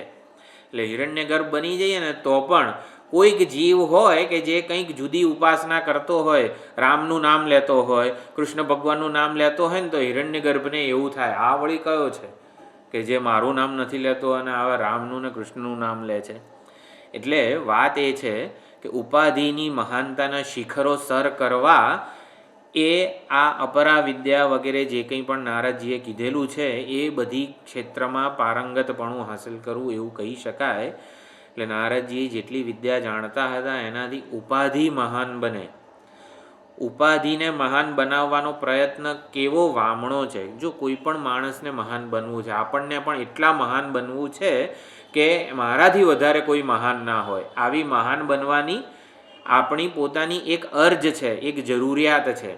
એટલે હિરણ્યગર્ભ બની જઈએ ને તો પણ કોઈક જીવ હોય કે જે કંઈક જુદી ઉપાસના કરતો હોય, રામનું નામ લેતો હોય, કૃષ્ણ ભગવાનનું નામ લેતો હોય ને તો હિરણ્યગર્ભને એવું થાય, આ વળી કયો છે કે જે મારું નામ નથી લેતો અને આવા રામનું ને કૃષ્ણનું નામ લે છે. એટલે વાત એ છે કે ઉપાધિની મહાનતાના શિખરો સર કરવા એ આ અપરા વિદ્યા વગેરે જે કંઈ પણ નારદજીએ કીધેલું છે એ બધી ક્ષેત્રમાં પારંગતપણું હાંસલ કરવું એવું કહી શકાય. એટલે નારદજી જેટલી વિદ્યા જાણતા હતા એનાથી ઉપાધિ મહાન બને. ઉપાધિને મહાન બનાવવાનો પ્રયત્ન કેવો વામણો છે. જો કોઈ પણ માણસને મહાન બનવું છે, આપણને પણ એટલા મહાન બનવું છે કે મારાથી વધારે કોઈ મહાન ના હોય, આવી મહાન બનવાની આપણી પોતાની એક અર્જ છે, એક જરૂરિયાત છે.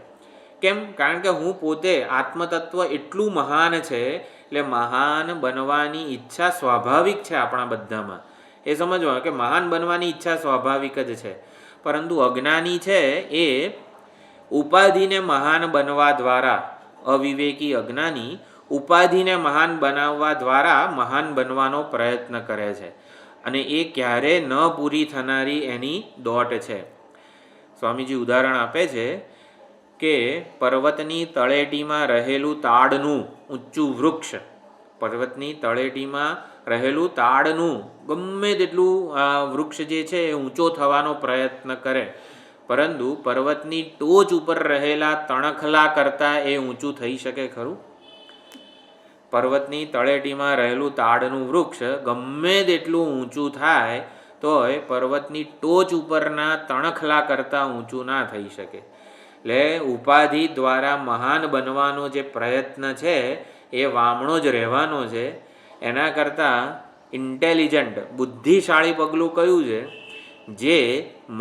કેમ? કારણ કે હું પોતે આત્મતત્વ એટલું મહાન છે, એટલે મહાન બનવાની ઈચ્છા સ્વાભાવિક છે આપણા બધામાં. એ સમજવા કે મહાન બનવાની ઈચ્છા સ્વાભાવિક જ છે. પરંતુ અજ્ઞાની છે એ ઉપાધિને મહાન બનવા દ્વારા, અવિવેકી અજ્ઞાની ઉપાધિને મહાન બનાવવા દ્વારા મહાન બનવાનો પ્રયત્ન કરે છે, અને એ ક્યારે ન પૂરી થનારી એની દોટ છે. સ્વામીજી ઉદાહરણ આપે છે કે પર્વતની તળેટીમાં રહેલું તાડનું ઊંચું વૃક્ષ, પર્વતની તળેટીમાં રહેલું તાડનું ગમે તેટલું વૃક્ષ જે છે એ ઊંચો થવાનો પ્રયત્ન કરે, પરંતુ પર્વતની ટોચ ઉપર રહેલા તણખલા કરતાં એ ઊંચું થઈ શકે ખરું? પર્વતની તળેટીમાં રહેલું તાડનું વૃક્ષ ગમે તેટલું ઊંચું થાય તોય પર્વતની ટોચ ઉપરના તણખલા કરતાં ઊંચું ના થઈ શકે. એટલે ઉપાધિ દ્વારા મહાન બનવાનો જે પ્રયત્ન છે એ વામણો જ રહેવાનો છે. એના કરતાં ઇન્ટેલિજન્ટ, બુદ્ધિશાળી પગલું કયું છે? જે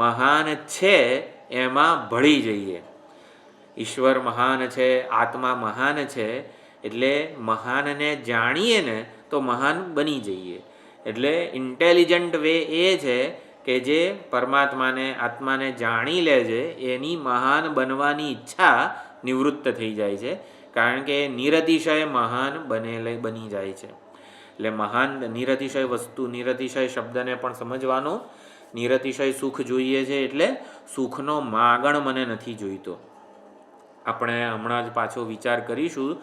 મહાન છે એમાં ભળી જઈએ. ઈશ્વર મહાન છે, આત્મા મહાન છે, એટલે મહાનને જાણીએ ને તો મહાન બની જઈએ. એટલે ઇન્ટેલિજન્ટ વે એ છે કે જે પરમાત્માને, આત્માને જાણી લે છે, એની મહાન બનવાની ઈચ્છા નિવૃત્ત થઈ જાય છે, કારણ કે નિરતિશય મહાન બની જાય છે. એટલે મહાન નિરતિશય વસ્તુ, નિરતિશય શબ્દને પણ સમજવાનો. નિરતિશય સુખ જોઈએ છે એટલે સુખનો માગણ મને નથી જોઈતો. આપણે હમણાં જ પાછો વિચાર કરીશું,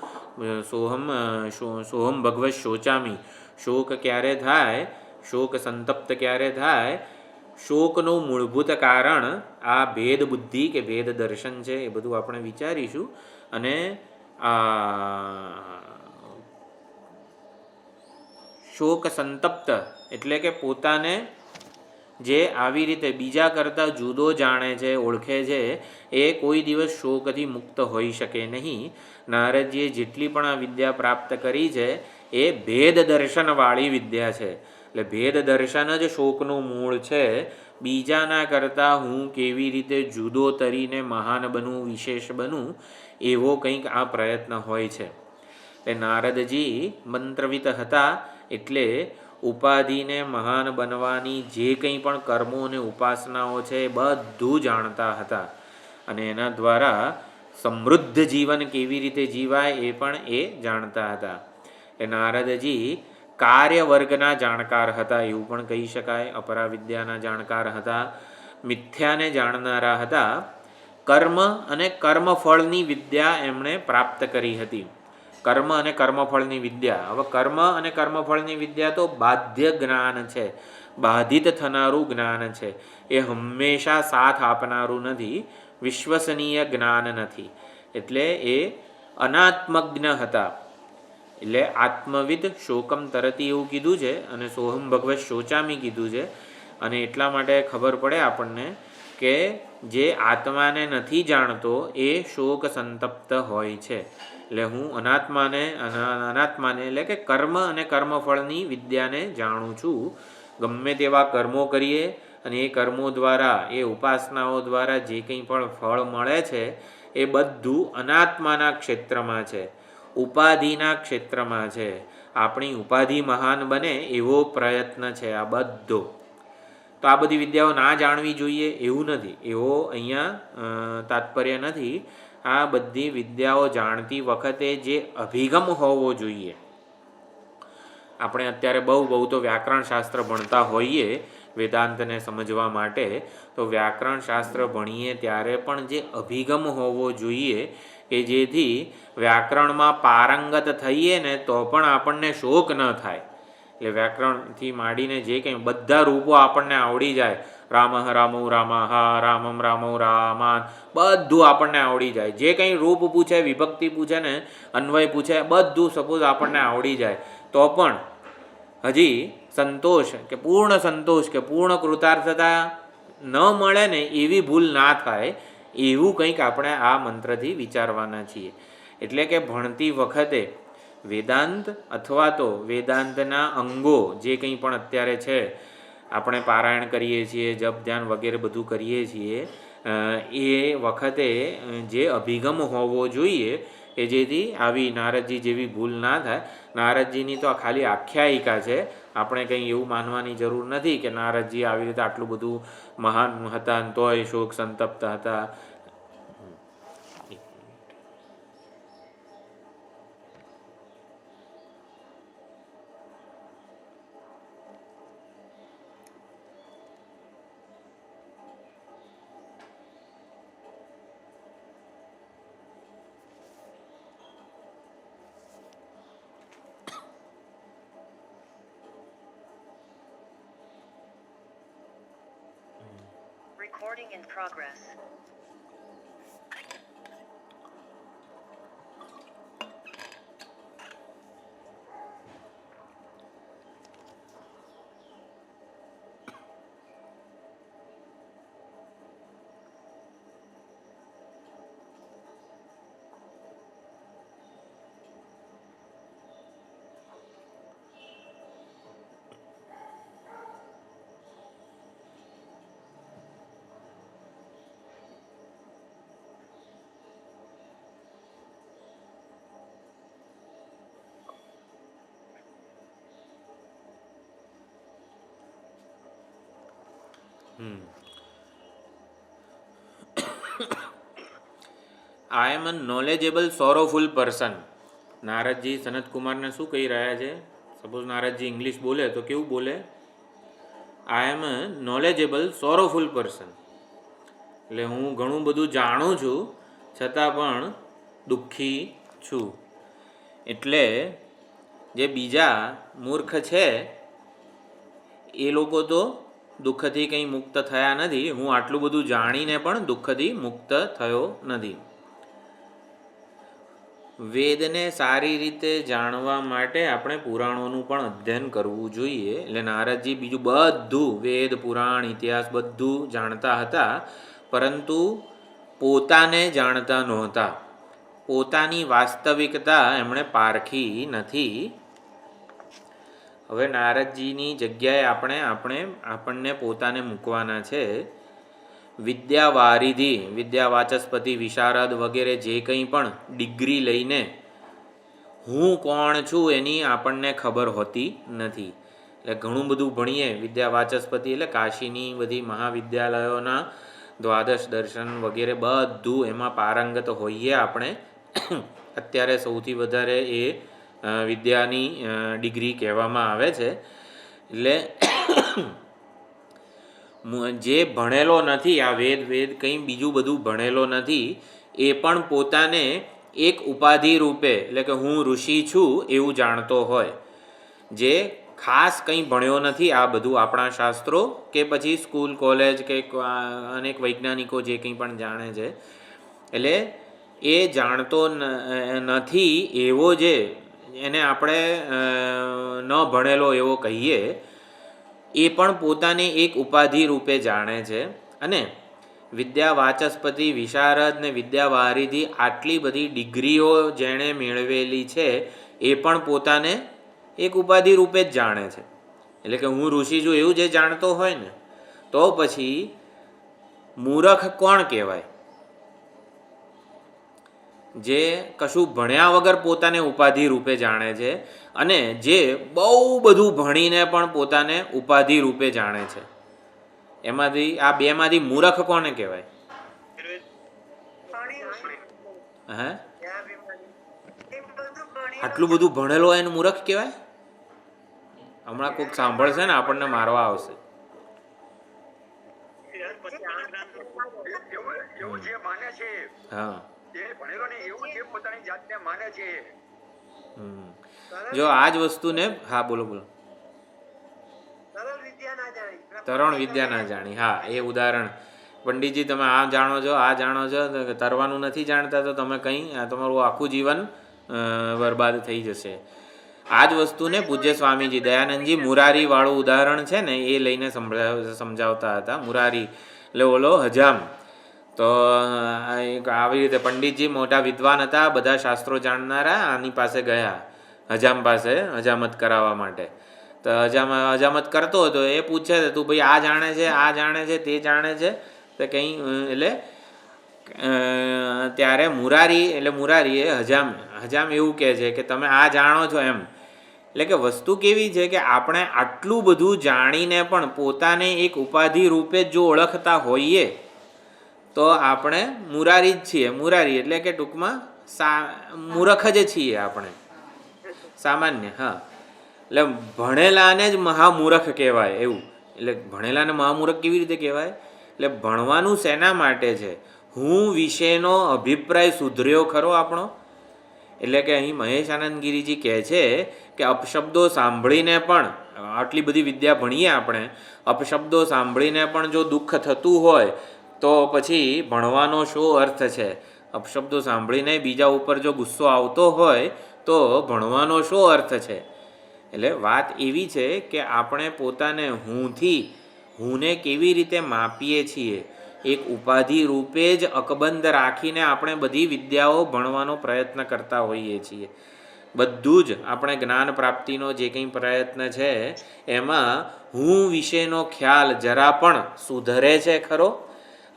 સોહમ ભગવત શોચામી. શોક ક્યારે થાય? શોક સંતપ્ત ક્યારે થાય? શોકનું મૂળભૂત કારણ આ ભેદ બુદ્ધિ કે ભેદ દર્શન છે, એ બધું આપણે વિચારીશું. અને શોક સંતપ્ત એટલે કે પોતાને જે આવી રીતે બીજા કરતાં જુદો જાણે છે, ઓળખે છે, એ કોઈ દિવસ શોકથી મુક્ત હોઈ શકે નહીં. નારદજીએ જેટલી પણ આ વિદ્યા પ્રાપ્ત કરી છે એ ભેદ દર્શનવાળી વિદ્યા છે. એટલે ભેદ દર્શન જ શોકનું મૂળ છે. બીજાના કરતાં હું કેવી રીતે જુદો તરીને મહાન બનું, વિશેષ બનું, એવો કંઈક આ પ્રયત્ન હોય છે. એટલે નારદજી મંત્રવિત હતા, એટલે ઉપાધિને મહાન બનવાની જે કંઈ પણ કર્મો અને ઉપાસનાઓ છે એ બધું જાણતા હતા, અને એના દ્વારા સમૃદ્ધ જીવન કેવી રીતે જીવાય એ પણ એ જાણતા હતા. એ નારદજી કાર્ય વર્ગના જાણકાર હતા એવું પણ કહી શકાય. અપરાવિદ્યાના જાણકાર હતા, મિથ્યાને જાણનારા હતા. કર્મ અને કર્મફળની વિદ્યા એમણે પ્રાપ્ત કરી હતી. કર્મ અને કર્મફળની વિદ્યા. હવે કર્મ અને કર્મફળની વિદ્યા તો બાધ્ય જ્ઞાન છે, બાધિત થનારું જ્ઞાન છે. એ હંમેશા સાથ આપનારું નથી, વિશ્વસનીય જ્ઞાન નથી. એટલે એ અનાત્મજ્ઞ હતા. એટલે આત્મવિદ શોકમ તરતી એવું કીધું છે, અને સોહમ ભગવત શોચામી કીધું છે. અને એટલા માટે ખબર પડે આપણને કે જે આત્માને નથી જાણતો એ શોક સંતપ્ત હોય છે. એટલે હું અનાત્માને એટલે કે કર્મ અને કર્મફળની વિદ્યાને જાણું છું. ગમે તેવા કર્મો કરીએ અને એ કર્મો દ્વારા, એ ઉપાસનાઓ દ્વારા જે કંઈ પણ ફળ મળે છે એ બધું અનાત્માના ક્ષેત્રમાં છે, ઉપાધિના ક્ષેત્રમાં છે. આપણી ઉપાધિ મહાન બને એવો પ્રયત્ન છે આ બધો. તો આ બધી વિદ્યાઓ ના જાણવી જોઈએ એવું નથી, એવો અહીંયા તાત્પર્ય નથી. આ બધી વિદ્યાઓ જાણતી વખતે જે અભિગમ હોવો જોઈએ. આપણે અત્યારે બહુ તો વ્યાકરણ શાસ્ત્ર ભણતા હોઈએ વેદાંતને સમજવા માટે, તો વ્યાકરણ શાસ્ત્ર ભણીએ ત્યારે પણ જે અભિગમ હોવો જોઈએ કે જેથી વ્યાકરણમાં પારંગત થઈએ ને તો પણ આપણને શોક ન થાય. એટલે વ્યાકરણથી માંડીને જે કંઈ બધા રૂપો આપણને આવડી જાય, રામ રામો રામા, રામમ રામો રામાન, બધું આપણને આવડી જાય. જે કંઈ રૂપ પૂછે, વિભક્તિ પૂછે ને અન્વય પૂછે, બધું સપોઝ આપણને આવડી જાય, તો પણ હજી સંતોષ કે પૂર્ણ કૃતાર્થતા ન મળે ને એવી ભૂલ ના થાય, એવું કંઈક આપણે આ મંત્રથી વિચારવાના છીએ. એટલે કે ભણતી વખતે વેદાંત અથવા તો વેદાંતના અંગો જે કંઈ પણ અત્યારે છે, આપણે પારાયણ કરીએ છીએ, જપ ધ્યાન વગેરે બધું કરીએ છીએ, એ વખતે જે અભિગમ હોવો જોઈએ કે જેથી આવી નારદજી જેવી ભૂલ ના થાય. નારદજીની તો ખાલી આખ્યાયિકા છે, આપણે કંઈ એવું માનવાની જરૂર નથી કે નારદજી આવી રીતે આટલું બધું મહાન હતા તોય શોક સંતપ્ત હતા. Recording in progress. I am a knowledgeable sorrowful person. Naradji સનતકુમારને શું કહી રહ્યા છે? સપોઝ નારદજી ઇંગ્લિશ બોલે તો કેવું બોલે? આઈ am a knowledgeable sorrowful person. એટલે હું ઘણું બધું જાણું છું છતાં પણ દુઃખી છું. એટલે જે બીજા મૂર્ખ છે એ લોકો તો દુઃખથી કંઈ મુક્ત થયા નથી. હું આટલું બધું જાણીને પણ દુઃખથી મુક્ત થયો નથી. વેદને સારી રીતે જાણવા માટે આપણે પુરાણોનું પણ અધ્યયન કરવું જોઈએ. એટલે નારદજી બીજું બધું વેદ પુરાણ ઇતિહાસ બધું જાણતા હતા, પરંતુ પોતાને જાણતા નહોતા. પોતાની વાસ્તવિકતા એમણે પારખી નથી. હવે નારદજીની જગ્યાએ આપણને પોતાને મૂકવાના છે. વિદ્યાવારિધિ, વિદ્યાવાચસ્પતિ, વિશારદ વગેરે જે કંઈ પણ ડિગ્રી લઈને હું કોણ છું એની આપણને ખબર હોતી નથી. એટલે ઘણું બધું ભણીએ. વિદ્યાવાચસ્પતિ એટલે કાશીની બધી મહાવિદ્યાલયોના દ્વાદશ દર્શન વગેરે બધું એમાં પારંગત હોઈએ આપણે. અત્યારે સૌથી વધારે એ વિદ્યાની ડિગ્રી કહેવામાં આવે છે. એટલે જે ભણેલો નથી, આ વેદ કંઈ બીજું બધું ભણેલો નથી, એ પણ પોતાને એક ઉપાધિ રૂપે, એટલે કે હું ઋષિ છું એવું જાણતો હોય. જે ખાસ કંઈ ભણ્યો નથી આ બધું આપણા શાસ્ત્રો કે પછી સ્કૂલ કોલેજ કે અનેક વૈજ્ઞાનિકો જે કંઈ પણ જાણે છે, એટલે એ જાણતો નથી એવો જે એને આપણે ન ભણેલો એવો કહીએ, એ પણ પોતાને એક ઉપાધિ રૂપે જાણે છે. અને વિદ્યાવાચસ્પતિ, વિશારદ ને વિદ્યાવારિધિ આટલી બધી ડિગ્રીઓ જેણે મેળવેલી છે એ પણ પોતાને એક ઉપાધિ રૂપે જ જાણે છે. એટલે કે હું ઋષિ છું એવું જે જાણતો હોય ને, તો પછી મૂરખ કોણ કહેવાય? જે કશું ભણ્યા વગર પોતાને ઉપાધિ રૂપે જાણે છે અને જે બહુ બધું ભણીને પણ પોતાને ઉપાધિ રૂપે જાણે છે. એમાંથી આ બેમાંથી મૂરખ કોને કહેવાય? હે? આટલું બધું ભણેલો હોય એને મૂરખ કહેવાય? હમણાં કોઈક સાંભળશે ને આપણને મારવા આવશે. હા, જો આ જ વસ્તુને, હા બોલો બોલો. તરણ વિદ્યા ના જાણી, હા એ ઉદાહરણ. પંડિતજી તમે આ જાણો છો, આ જાણો છો, તરવાનું નથી જાણતા તો તમે કંઈ તમારું આખું જીવન બરબાદ થઈ જશે. આ જ વસ્તુને પૂજ્ય સ્વામીજી દયાનંદજી મુરારી વાળું ઉદાહરણ છે ને એ લઈને સમજાવતા હતા. મુરારી એટલે ઓલો હજામ. તો આવી રીતે પંડિતજી મોટા વિદ્વાન હતા, બધા શાસ્ત્રો જાણનારા, આની પાસે ગયા હજામ પાસે હજામત કરાવવા માટે. તો હજામત કરતો હતો, એ પૂછે તું ભાઈ આ જાણે છે, આ જાણે છે, તે જાણે છે, તો કંઈ એટલે ત્યારે મુરારીએ હજામ એવું કહે છે કે તમે આ જાણો છો એમ. એટલે કે વસ્તુ કેવી છે કે આપણે આટલું બધું જાણીને પણ પોતાને એક ઉપાધિ રૂપે જો ઓળખતા હોઈએ તો આપણે મુરારી જ છીએ. મુરારી એટલે કે ટૂંકમાં મૂર્ખ જ છીએ આપણે, સામાન્ય. હા, એટલે ભણેલાને જ મહામૂર્ખ કહેવાય એવું. એટલે ભણેલાને મહામૂર્ખ કેવી રીતે કહેવાય? એટલે ભણવાનું શેના માટે છે? હું વિશેનો અભિપ્રાય સુધર્યો ખરો આપણો? એટલે કે અહીં મહેશ આનંદગીરીજી કહે છે કે અપશબ્દો સાંભળીને પણ, આટલી બધી વિદ્યા ભણીએ આપણે, અપશબ્દો સાંભળીને પણ જો દુઃખ થતું હોય તો પછી ભણવાનો શું અર્થ છે? અપશબ્દો સાંભળીને બીજા ઉપર જો ગુસ્સો આવતો હોય તો ભણવાનો શું અર્થ છે? એટલે વાત એવી છે કે આપણે પોતાને હુંને કેવી રીતે માપીએ છીએ, એક ઉપાધિ રૂપે જ અકબંધ રાખીને આપણે બધી વિદ્યાઓ ભણવાનો પ્રયત્ન કરતા હોઈએ છીએ. બધું જ આપણે જ્ઞાન પ્રાપ્તિનો જે કંઈ પ્રયત્ન છે એમાં હું વિશેનો ખ્યાલ જરા પણ સુધરે છે ખરો?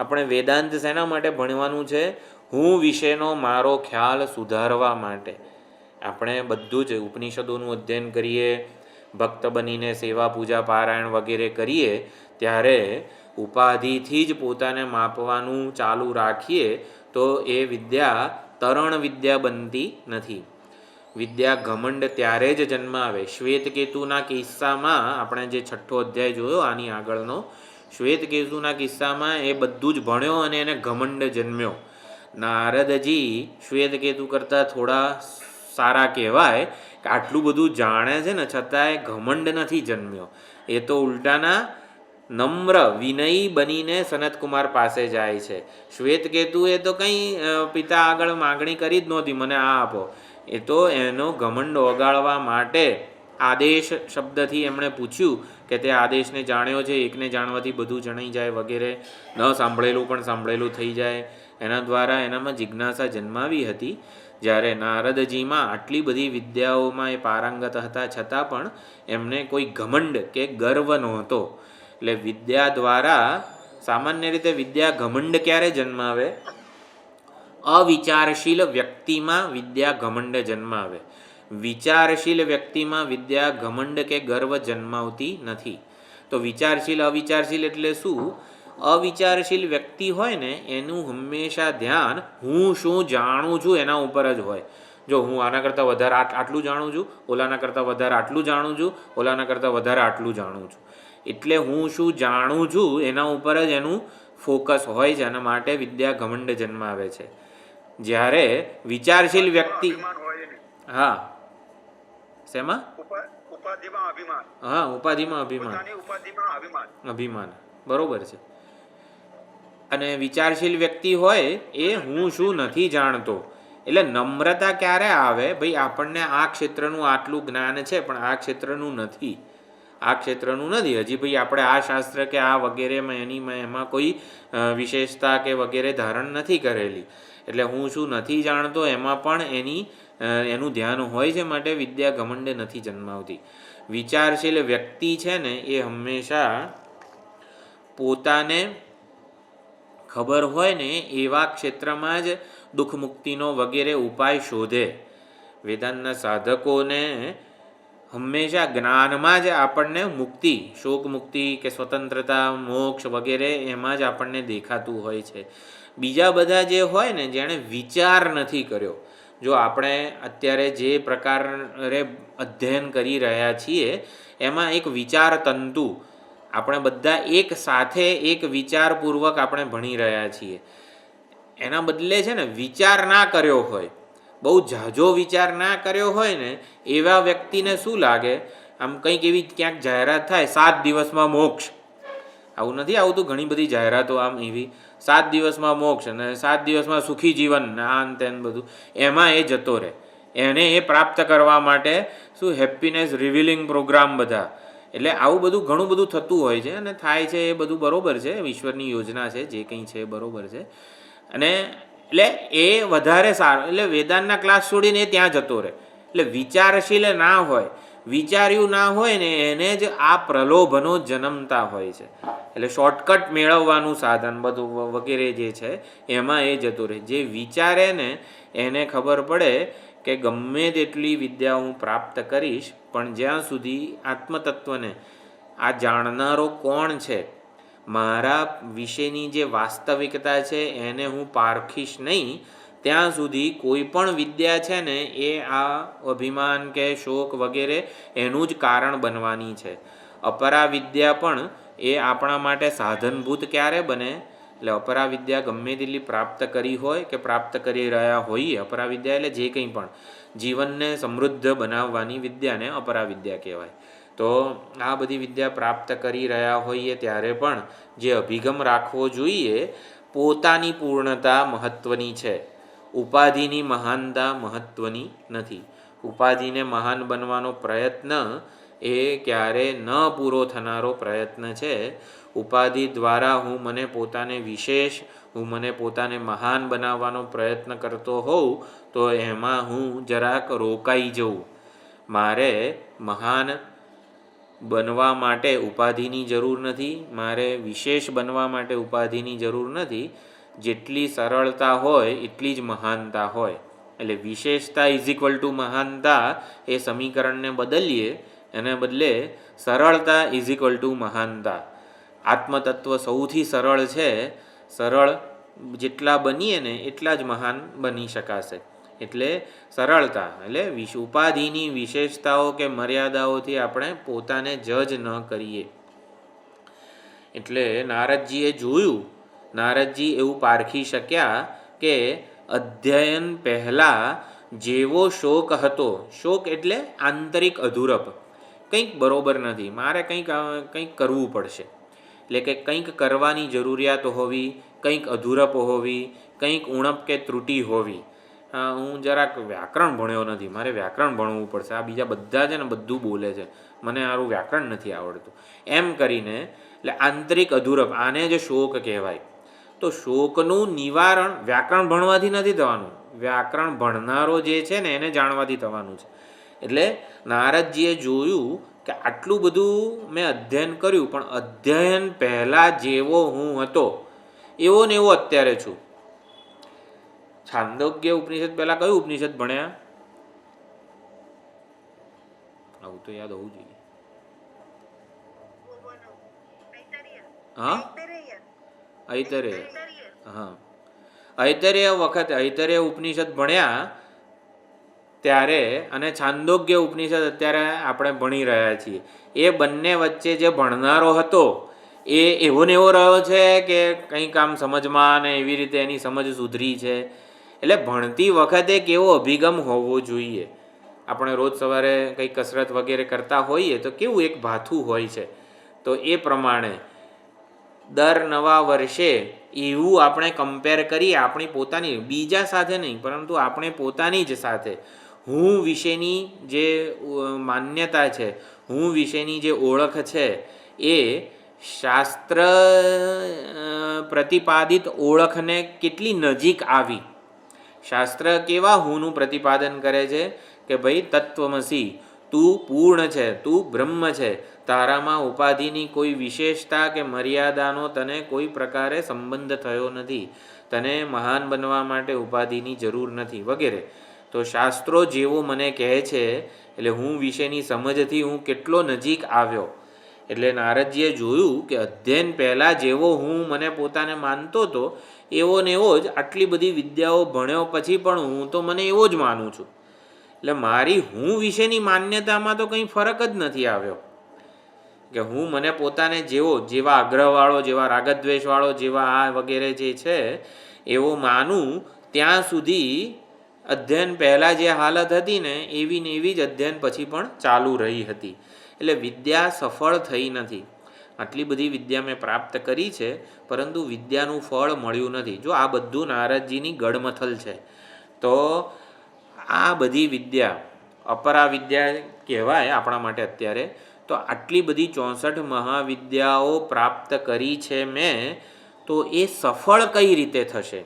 આપણે વેદાંત શેના માટે ભણવાનું છે? હું વિશેનો મારો ખ્યાલ સુધારવા માટે. આપણે બધું જ ઉપનિષદોનું અધ્યયન કરીએ, ભક્ત બનીને સેવા પૂજા પારાયણ વગેરે કરીએ ત્યારે ઉપાધિથી જ પોતાને માપવાનું ચાલુ રાખીએ તો એ વિદ્યા તરણ વિદ્યા બનતી નથી. વિદ્યા ઘમંડ ત્યારે જ જન્મ આવે. શ્વેતકેતુના કિસ્સામાં આપણે જે 6થો અધ્યાય જોયો આની આગળનો, શ્વેતકેતુના કિસ્સામાં એ બધું જ ભણ્યો અને એને ઘમંડ જન્મ્યો. નારદજી શ્વેતકેતુ કરતાં થોડા સારા કહેવાય કે આટલું બધું જાણે છે ને છતાંય ઘમંડ નથી જન્મ્યો. એ તો ઉલટાના નમ્ર વિનયી બનીને સનતકુમાર પાસે જાય છે. શ્વેતકેતુએ તો કંઈ પિતા આગળ માગણી કરી જ નહોતી મને આ આપો. એ તો એનો ઘમંડ ઓગાળવા માટે આદેશ શબ્દથી એમણે પૂછ્યું કે તે આદેશને જાણ્યો છે, એકને જાણવાથી બધું જણાઈ જાય વગેરે, ન સાંભળેલું પણ સાંભળેલું થઈ જાય. એના દ્વારા એનામાં જિજ્ઞાસા જન્માવી હતી. જ્યારે નારદજીમાં આટલી બધી વિદ્યાઓમાં એ પારંગત હતા છતાં પણ એમને કોઈ ઘમંડ કે ગર્વ નહોતો. એટલે વિદ્યા દ્વારા, સામાન્ય રીતે વિદ્યા ઘમંડ ક્યારે જન્માવે? અવિચારશીલ વ્યક્તિમાં વિદ્યા ઘમંડ જન્માવે. વિચારશીલ વ્યક્તિમાં વિદ્યા ઘમંડ કે ગર્વ જન્માવતી નથી. તો વિચારશીલ અવિચારશીલ એટલે શું? અવિચારશીલ વ્યક્તિ હોય ને એનું હંમેશા ધ્યાન હું શું જાણું છું એના ઉપર જ હોય. જો હું આના કરતાં વધારે આટલું જાણું છું, ઓલાના કરતાં વધારે આટલું જાણું છું, ઓલાના કરતાં વધારે આટલું જાણું છું, એટલે હું શું જાણું છું એના ઉપર જ એનું ફોકસ હોય છે. એના માટે વિદ્યા ઘમંડ જન્માવે છે. જ્યારે વિચારશીલ વ્યક્તિ, હા શેમાં? હા, ઉપાધિમાં અભિમાન, બરોબર છે. અને વિચારશીલ વ્યક્તિ હોય એ હું શું નથી જાણતો. એટલે નમ્રતા ક્યારે આવે? ભાઈ આપણને આ ક્ષેત્રનું આટલું જ્ઞાન છે પણ આ ક્ષેત્રનું નથી, હજી ભાઈ આપણે આ શાસ્ત્ર કે આ વગેરેમાં એમાં કોઈ વિશેષતા કે વગેરે ધારણ નથી કરેલી. એટલે હું શું નથી જાણતો એમાં પણ એનું ધ્યાન હોય છે. માટે વિદ્યા ઘમંડ નથી જન્માવતી. વિચારશીલ વ્યક્તિ છે ને એ હંમેશા પોતાને ખબર હોય ને એવા ક્ષેત્રમાં જ દુઃખ મુક્તિનો વગેરે ઉપાય શોધે. વેદાંતના સાધકોને હંમેશા જ્ઞાનમાં જ આપણને મુક્તિ, શોક મુક્તિ કે સ્વતંત્રતા, મોક્ષ વગેરે એમાં જ આપણને દેખાતું હોય છે. બીજા બધા જે હોય ને જેણે વિચાર નથી કર્યો, જો આપણે અત્યારે જે પ્રકારે અધ્યયન કરી રહ્યા છીએ એમાં એક વિચાર તંતુ, આપણે બધા એક સાથે એક વિચારપૂર્વક આપણે ભણી રહ્યા છીએ. એના બદલે છે ને વિચાર ના કર્યો હોય, બહુ ઝાઝો વિચાર ના કર્યો હોય ને એવા વ્યક્તિને શું લાગે? આમ કંઈક એવી ક્યાંક જાહેરાત થાય 7 દિવસમાં મોક્ષ, આવું નથી આવતું? ઘણી બધી જાહેરાતો આમ એવી 7 દિવસમાં મોક્ષ અને 7 દિવસમાં સુખી જીવન આન તેન બધું, એમાં એ જતો રહે. એને એ પ્રાપ્ત કરવા માટે શું હેપીનેસ રિવીલિંગ પ્રોગ્રામ બધા. એટલે આવું બધું ઘણું બધું થતું હોય છે અને થાય છે. એ બધું બરોબર છે, ઈશ્વરની યોજના છે, જે કંઈ છે બરોબર છે. અને એટલે એ વધારે સારું. એટલે વેદાંતના ક્લાસ છોડીને ત્યાં જતો રહે. એટલે વિચારશીલ ના હોય. વિચાર્યું ના હોય ને એને જ આ પ્રલોભનો જન્મતા હોય છે. એટલે શોર્ટકટ મેળવવાનું સાધન બધું વગેરે જે છે એમાં એ જતું રહે. જે વિચારે ને એને ખબર પડે કે ગમે તેટલી વિદ્યા હું પ્રાપ્ત કરીશ, પણ જ્યાં સુધી આત્મતત્વને આ જાણનારો કોણ છે, મારા વિશેની જે વાસ્તવિકતા છે એને હું પારખીશ નહીં, ત્યાં સુધી કોઈ પણ વિદ્યા છે ને એ આ અભિમાન કે શોક વગેરે એનું જ કારણ બનવાની છે. અપરા વિદ્યા પણ એ આપણા માટે સાધનભૂત ક્યારે બને? એટલે અપરા વિદ્યા ગમે તેટલી પ્રાપ્ત કરી હોય કે પ્રાપ્ત કરી રહ્યા હોઈએ, અપરા વિદ્યા એટલે જે કંઈ પણ જીવનને સમૃદ્ધ બનાવવાની વિદ્યાને અપરા વિદ્યા કહેવાય. તો આ બધી વિદ્યા પ્રાપ્ત કરી રહ્યા હોઈએ ત્યારે પણ જે અભિગમ રાખવો જોઈએ, પોતાની પૂર્ણતા મહત્ત્વની છે, ઉપાધિની મહાનતા મહત્ત્વની નથી. ઉપાધિને મહાન બનવાનો પ્રયત્ન એ ક્યારે ન પૂરો થનારો પ્રયત્ન છે. ઉપાધિ દ્વારા હું મને પોતાને વિશેષ, હું મને પોતાને મહાન બનાવવાનો પ્રયત્ન કરતો હોઉં તો એમાં હું જરાક રોકાઈ જઉં. મારે મહાન બનવા માટે ઉપાધિની જરૂર નથી, મારે વિશેષ બનવા માટે ઉપાધિની જરૂર નથી. જેટલી સરળતા હોય એટલી જ મહાનતા હોય. એટલે વિશેષતા ઇઝ ઇક્વલ ટુ મહાનતા એ સમીકરણને બદલીએ, એને બદલે સરળતા ઇઝ ઇક્વલ ટુ મહાનતા. આત્મતત્વ સૌથી સરળ છે. સરળ જેટલા બનીએ ને એટલા જ મહાન બની શકાશે. એટલે સરળતા એટલે ઉપાધિની વિશેષતાઓ કે મર્યાદાઓથી આપણે પોતાને જજ ન કરીએ. એટલે નારદજીએ જોયું, નારદજી એવું પારખી શક્યા કે અધ્યયન પહેલાં જેવો શોક હતો, શોક એટલે આંતરિક અધૂરપ, કંઈક બરોબર નથી, મારે કંઈક કરવું પડશે. એટલે કે કંઈક કરવાની જરૂરિયાત હોવી, કંઈક અધૂરપ હોવી, કંઈક ઉણપ કે ત્રુટિ હોવી. હું જરાક વ્યાકરણ ભણ્યો નથી, મારે વ્યાકરણ ભણવું પડશે, આ બીજા બધા છે ને બધું બોલે છે, મને સારું વ્યાકરણ નથી આવડતું, એમ કરીને એટલે આંતરિક અધૂરપ, આને જ શોક કહેવાય. તો શોકનું નિવારણ વ્યાકરણ ભણવાથી નથી થવાનું, વ્યાકરણ ભણનારો જે છે ને એને જાણવાથી થવાનું છે. એટલે નારદજીએ જોયું કે આટલું બધું મેં અધ્યયન કર્યું, પણ અધ્યયન પહેલાં જેવો હું હતો એવો ને એવો અત્યારે છું. છાંદોગ્ય ઉપનિષદ પહેલાં કયું ઉપનિષદ ભણ્યા? આવું તો યાદ હોવું જોઈએ. હા, ઐતરેય. હા, ઐતરેય વખતે ઐતરેય ઉપનિષદ ભણ્યા ત્યારે અને છાંદોગ્ય ઉપનિષદ અત્યારે આપણે ભણી રહ્યા છીએ, એ બંને વચ્ચે જે ભણનારો હતો એ એવો ને એવો રહ્યો છે કે કંઈક આમ સમજમાં અને એવી રીતે એની સમજ સુધરી છે. એટલે ભણતી વખતે કેવો અભિગમ હોવો જોઈએ? આપણે રોજ સવારે કંઈક કસરત વગેરે કરતા હોઈએ તો કેવું એક ભાથું હોય છે, તો એ પ્રમાણે દર નવા વર્ષે એવું આપણે કમ્પેર કરીએ આપણી પોતાની, બીજા સાથે નહીં પરંતુ આપણે પોતાની જ સાથે. હું વિશેની જે માન્યતા છે, હું વિશેની જે ઓળખ છે એ શાસ્ત્ર પ્રતિપાદિત ઓળખને કેટલી નજીક આવી. શાસ્ત્ર કેવા હુંનું પ્રતિપાદન કરે છે કે ભાઈ તત્વમસી, તું પૂર્ણ છે, તું બ્રહ્મ છે, તારામાં ઉપાધિની કોઈ વિશેષતા કે મર્યાદાનો તને કોઈ પ્રકારે સંબંધ થયો નથી, તને મહાન બનવા માટે ઉપાધિની જરૂર નથી વગેરે. તો શાસ્ત્રો જેવો મને કહે છે, એટલે હું વિશેની સમજથી હું કેટલો નજીક આવ્યો. એટલે નારદજીએ જોયું કે અધ્યયન પહેલાં જેવો હું મને પોતાને માનતો હતો એવો ને એવો જ આટલી બધી વિદ્યાઓ ભણ્યો પછી પણ હું તો મને એવો જ માનું છું. એટલે મારી હું વિશેની માન્યતામાં તો કંઈ ફરક જ નથી આવ્યો કે હું મને પોતાને જેવા આગ્રહવાળો, જેવા રાગદ્વેષવાળો, જેવા આ વગેરે જે છે એવો માનું, ત્યાં સુધી અધ્યયન પહેલાં જે હાલત હતી ને એવી જ અધ્યયન પછી પણ ચાલુ રહી હતી. એટલે વિદ્યા સફળ થઈ નથી. આટલી બધી વિદ્યા મેં પ્રાપ્ત કરી છે પરંતુ વિદ્યાનું ફળ મળ્યું નથી. જો આ બધું નારદજીની ગડમથલ છે, તો આ બધી વિદ્યા અપરા વિદ્યા કહેવાય આપણા માટે અત્યારે. તો આટલી બધી 64 મહાવિદ્યાઓ પ્રાપ્ત કરી છે મેં, તો એ સફળ કઈ રીતે થશે?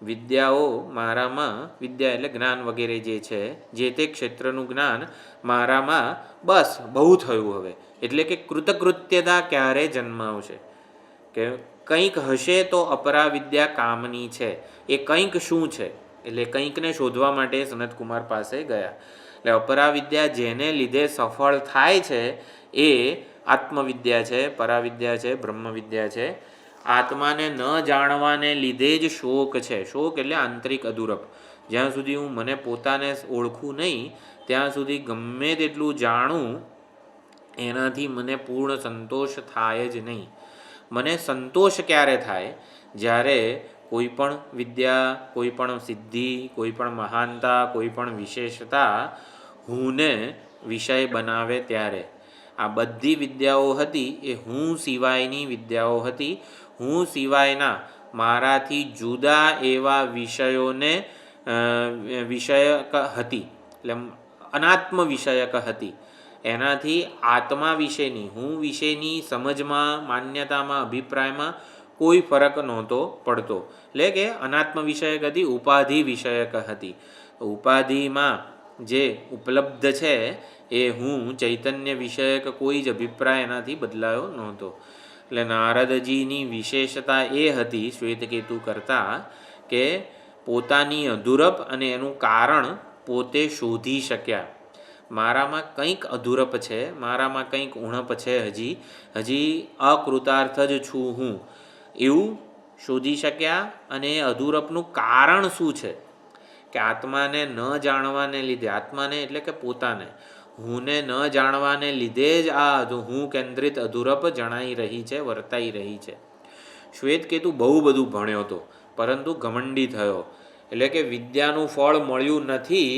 વિદ્યાઓ મારામાં, વિદ્યા એટલે જ્ઞાન વગેરે જે છે, જે તે ક્ષેત્રનું જ્ઞાન મારામાં બસ બહુ થયું હવે. એટલે કે કૃતકૃત્યતા ક્યારે જન્મ આવશે? કે કંઈક હશે તો અપરા વિદ્યા કામની છે. એ કંઈક શું છે? એટલે કંઈકને શોધવા માટે સનતકુમાર પાસે ગયા. એટલે અપરા વિદ્યા જેને લીધે સફળ થાય છે એ આત્મવિદ્યા છે, પરાવિદ્યા છે, બ્રહ્મવિદ્યા છે. આત્માને ન જાણવાને લીધે જ શોક છે. શોક એટલે આંતરિક અધૂરપ. જ્યાં સુધી હું મને પોતાને ઓળખું નહીં ત્યાં સુધી ગમે તેટલું જાણું એનાથી મને પૂર્ણ સંતોષ થાય જ નહીં. મને સંતોષ ક્યારે થાય? જ્યારે કોઈ પણ વિદ્યા, કોઈ પણ સિદ્ધિ, કોઈ પણ મહાનતા, કોઈ પણ વિશેષતા હુંને વિષય બનાવે ત્યારે. આ બધી વિદ્યાઓ હતી એ હું સિવાયની વિદ્યાઓ હતી. હું સિવાયના મારાથી જુદા એવા વિષયોને વિષયક હતી, એટલે અનાત્મ વિષયક હતી. એનાથી આત્મા વિશેની, હું વિશેની સમજમાં, માન્યતામાં, અભિપ્રાયમાં કોઈ ફરક નહોતો પડતો. એટલે કે અનાત્મ વિષયક હતી, ઉપાધિ વિષયક હતી. ઉપાધિમાં જે ઉપલબ્ધ છે એ હું ચૈતન્ય વિષયક કોઈ જ અભિપ્રાય એનાથી બદલાયો નહોતો. એટલે નારદજીની વિશેષતા એ હતી શ્વેતકેતુ કરતાં કે પોતાની અધૂરપ અને એનું કારણ પોતે શોધી શક્યા. મારામાં કંઈક અધૂરપ છે, મારામાં કંઈક ઉણપ છે, હજી અકૃતાર્થ જ છું હું, એવું શોધી શક્યા. અને એ અધૂરપનું કારણ શું છે? કે આત્માને ન જાણવાને લીધે, આત્માને એટલે કે પોતાને, હુંને ન જાણવાને લીધે જ આ હું કેન્દ્રિત અધૂરપ જણાઈ રહી છે, વર્તાઈ રહી છે. શ્વેતકેતુ બહુ બધું ભણ્યો હતો પરંતુ ઘમંડી થયો. એટલે કે વિદ્યાનું ફળ મળ્યું નથી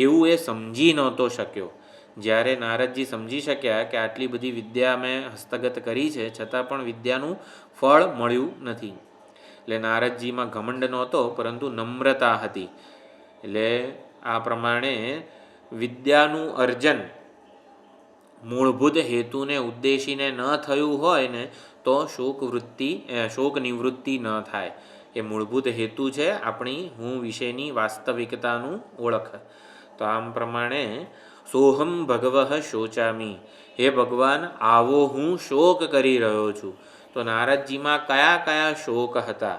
એવું એ સમજી નહોતો શક્યો. જ્યારે નારદજી સમજી શક્યા કે આટલી બધી વિદ્યા મેં હસ્તગત કરી છે છતાં પણ વિદ્યાનું ફળ મળ્યું નથી. એટલે નારદજીમાં ઘમંડ નહોતો પરંતુ નમ્રતા હતી. એટલે આ પ્રમાણે વિદ્યાનું અર્જન મૂળભૂત હેતુને ઉદ્દેશીને ન થયું હોય ને તો શોક નિવૃત્તિ ન થાય. એ મૂળભૂત હેતુ છે આપણી હું વિશેની વાસ્તવિકતાનું ઓળખ. તો આમ પ્રમાણે સોહમ ભગવઃ શોચામી, હે ભગવાન આવો હું શોક કરી રહ્યો છું. તો નારદજીમાં કયા કયા શોક હતા?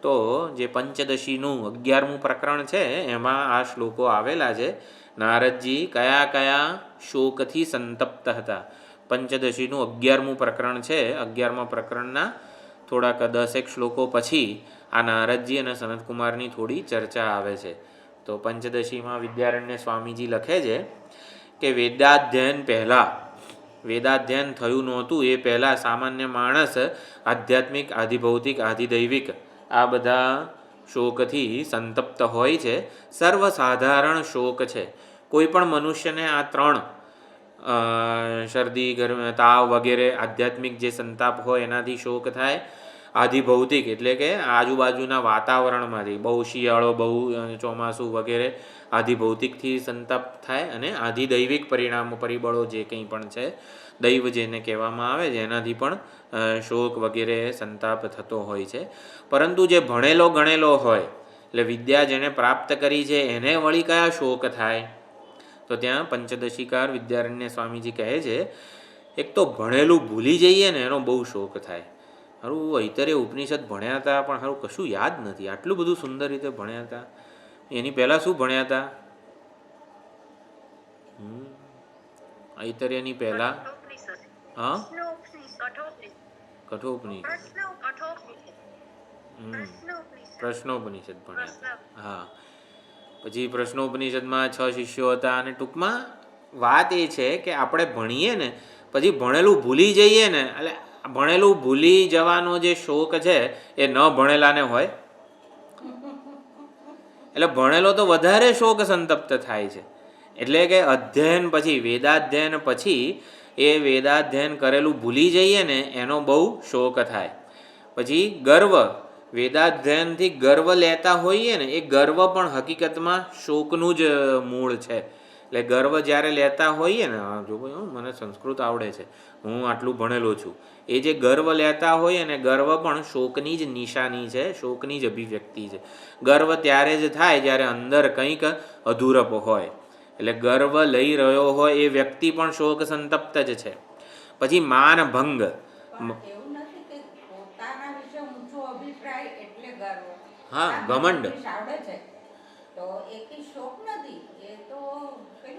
તો જે પંચદશીનું 11મું પ્રકરણ છે એમાં આ શ્લોકો આવેલા છે. નારદજી કયા કયા શોકથી સંતપ્ત હતા. પંચદશીનું 11મું પ્રકરણ છે. 11મા પ્રકરણના થોડાક 10 શ્લોકો પછી આ નારદજી અને સનતકુમારની થોડી ચર્ચા આવે છે. તો પંચદશીમાં વિદ્યારણ્ય સ્વામીજી લખે છે કે વેદાધ્યયન થયું નહોતું એ પહેલાં સામાન્ય માણસ આધ્યાત્મિક, આધિભૌતિક, આધિદૈવિક આ બધા શોકથી સંતપ્ત હોય છે. સર્વસાધારણ શોક છે. કોઈ પણ મનુષ્યને આ 3 શરદી, ગરમ, તાવ વગેરે આધ્યાત્મિક જે સંતાપ હોય એનાથી શોક થાય. આધિભૌતિક એટલે કે આજુબાજુના વાતાવરણમાંથી, બહુ શિયાળો, બહુ ચોમાસું વગેરે આધિભૌતિકથી સંતાપ થાય. અને આધિદૈવિક પરિબળો જે કંઈ પણ છે, દૈવ જેને કહેવામાં આવે છે, એનાથી પણ શોક વગેરે સંતાપ થતો હોય છે. પરંતુ જે ભણેલો ગણેલો હોય, એટલે વિદ્યા જેને પ્રાપ્ત કરી છે એને વળી કયા શોક થાય? તો ત્યાં પંચદશીકાર વિદ્યારણ્ય સ્વામીજી કહે છે એક તો ભણેલું ભૂલી જઈએ ને એનો બહુ શોક થાય. હારું અત્યારે ઉપનિષદ ભણ્યા હતા પણ હારું કશું યાદ નથી. આટલું બધું સુંદર રીતે ભણ્યા હતા, એની પહેલાં શું ભણ્યા હતા? ઐતરેયની પહેલાં હા કઠોપનિષદ, પ્રશ્નોપનિષદ ભણ્યા હતા. હા, પછી પ્રશ્નોપનિષદમાં 6 શિષ્યો હતા. અને ટૂંકમાં વાત એ છે કે આપણે ભણીએ ને પછી ભણેલું ભૂલી જઈએ ને, એટલે ભણેલું ભૂલી જવાનો જે શોક છે એ ન ભણેલાને હોય. એટલે ભણેલો તો વધારે શોક સંતપ્ત થાય છે. એટલે કે અધ્યયન પછી, વેદાધ્યયન પછી એ વેદાધ્યયન કરેલું ભૂલી જઈએ ને એનો બહુ શોક થાય. પછી ગર્વ, વેદાધ્યયનથી ગર્વ લેતા હોઈએ ને એ ગર્વ પણ હકીકતમાં શોકનું જ મૂળ છે. એટલે ગર્વ જ્યારે લેતા હોઈએ ને, જો મને સંસ્કૃત આવડે છે, હું આટલું ભણેલો છું, એ જે ગર્વ લેતા હોય ને, ગર્વ પણ શોકની જ નિશાની છે, શોકની જ અભિવ્યક્તિ છે. ગર્વ ત્યારે જ થાય જ્યારે અંદર કંઈક અધૂરપ હોય. એટલે ગર્વ લઈ રહ્યો હોય એ વ્યક્તિ પણ શોક સંતપ્ત જ છે. પછી માનભંગ, હા ઘમંડ,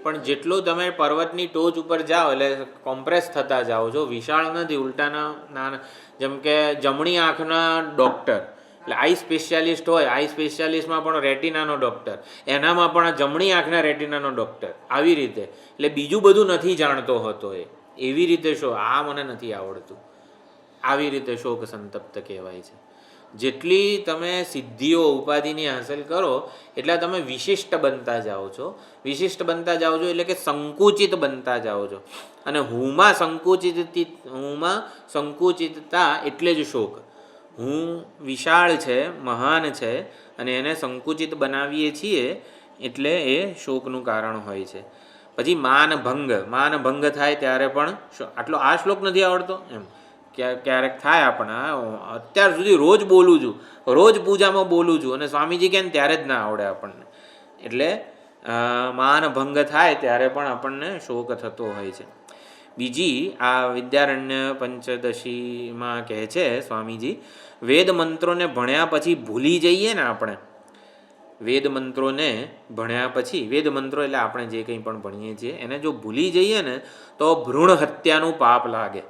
પણ જેટલું તમે પર્વતની ટોચ ઉપર જાઓ એટલે કોમ્પ્રેસ થતા જાઓ છો, વિશાળ નથી. ઉલટાના જેમ કે જમણી આંખના ડૉક્ટર, એટલે આઈ સ્પેશિયાલિસ્ટ હોય, આઈ સ્પેશિયાલિસ્ટમાં પણ રેટિનાનો ડૉક્ટર, એનામાં પણ જમણી આંખના રેટિનાનો ડૉક્ટર, આવી રીતે. એટલે બીજું બધું નથી જાણતો હોતો એ, એવી રીતે શોક, આ મને નથી આવડતું, આવી રીતે શોક સંતપ્ત કહેવાય છે. જેટલી તમે સિદ્ધિઓ ઉપાધિની હાંસલ કરો એટલા તમે વિશિષ્ટ બનતા જાઓ છો. વિશિષ્ટ બનતા જાઓ છો એટલે કે સંકુચિત બનતા જાઓ છો. અને હુંમાં સંકુચિતતા એટલે જ શોક. હું વિશાળ છે, મહાન છે, અને એને સંકુચિત બનાવીએ છીએ એટલે એ શોકનું કારણ હોય છે. પછી માનભંગ થાય ત્યારે પણ આટલો આ શ્લોક નથી આવડતો એમ ક્યારેક થાય આપણને. અત્યાર સુધી રોજ બોલું છું, રોજ પૂજામાં બોલું છું, અને સ્વામીજી કહે ને ત્યારે જ ના આવડે આપણને. એટલે માનભંગ થાય ત્યારે પણ આપણને શોક થતો હોય છે. બીજી આ વિદ્યારણ્ય પંચદશીમાં કહે છે સ્વામીજી, વેદ મંત્રોને ભણ્યા પછી ભૂલી જઈએ ને આપણે, વેદ મંત્રોને ભણ્યા પછી, વેદ મંત્રો એટલે આપણે જે કંઈ પણ ભણીએ છીએ એને જો ભૂલી જઈએ ને તો ભ્રૂણ હત્યાનું પાપ લાગે.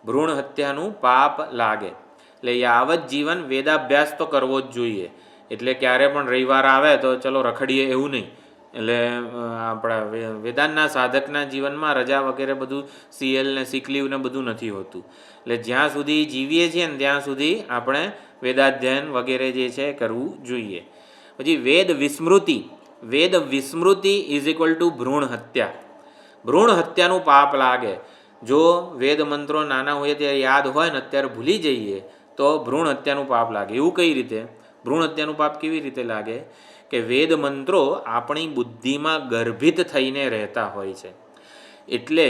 ભ્રૂણ હત્યાનું પાપ લાગે. એટલે યાવત જીવન વેદાભ્યાસ તો કરવો જ જોઈએ. એટલે ક્યારે પણ રવિવાર આવે તો ચલો રખડીએ એવું નહીં. એટલે આપણા વેદાંતના સાધકના જીવનમાં રજા વગેરે બધું સીએલ ને સિક લીવ ને બધું નથી હોતું. એટલે જ્યાં સુધી જીવીએ છીએ ને ત્યાં સુધી આપણે વેદાધ્યયન વગેરે જે છે કરવું જોઈએ. પછી વેદ વિસ્મૃતિ ઇઝ ઇક્વલ ટુ ભ્રૂણ હત્યા. ભ્રૂણ હત્યાનું પાપ લાગે. જો વેદ મંત્રો નાના હોય ત્યારે યાદ હોય ને અત્યારે ભૂલી જઈએ તો ભ્રૂણ હત્યાનું પાપ લાગે. એવું કઈ રીતે? ભ્રૂણ હત્યાનું પાપ કેવી રીતે લાગે? કે વેદ મંત્રો આપણી બુદ્ધિમાં ગર્ભિત થઈને રહેતા હોય છે. એટલે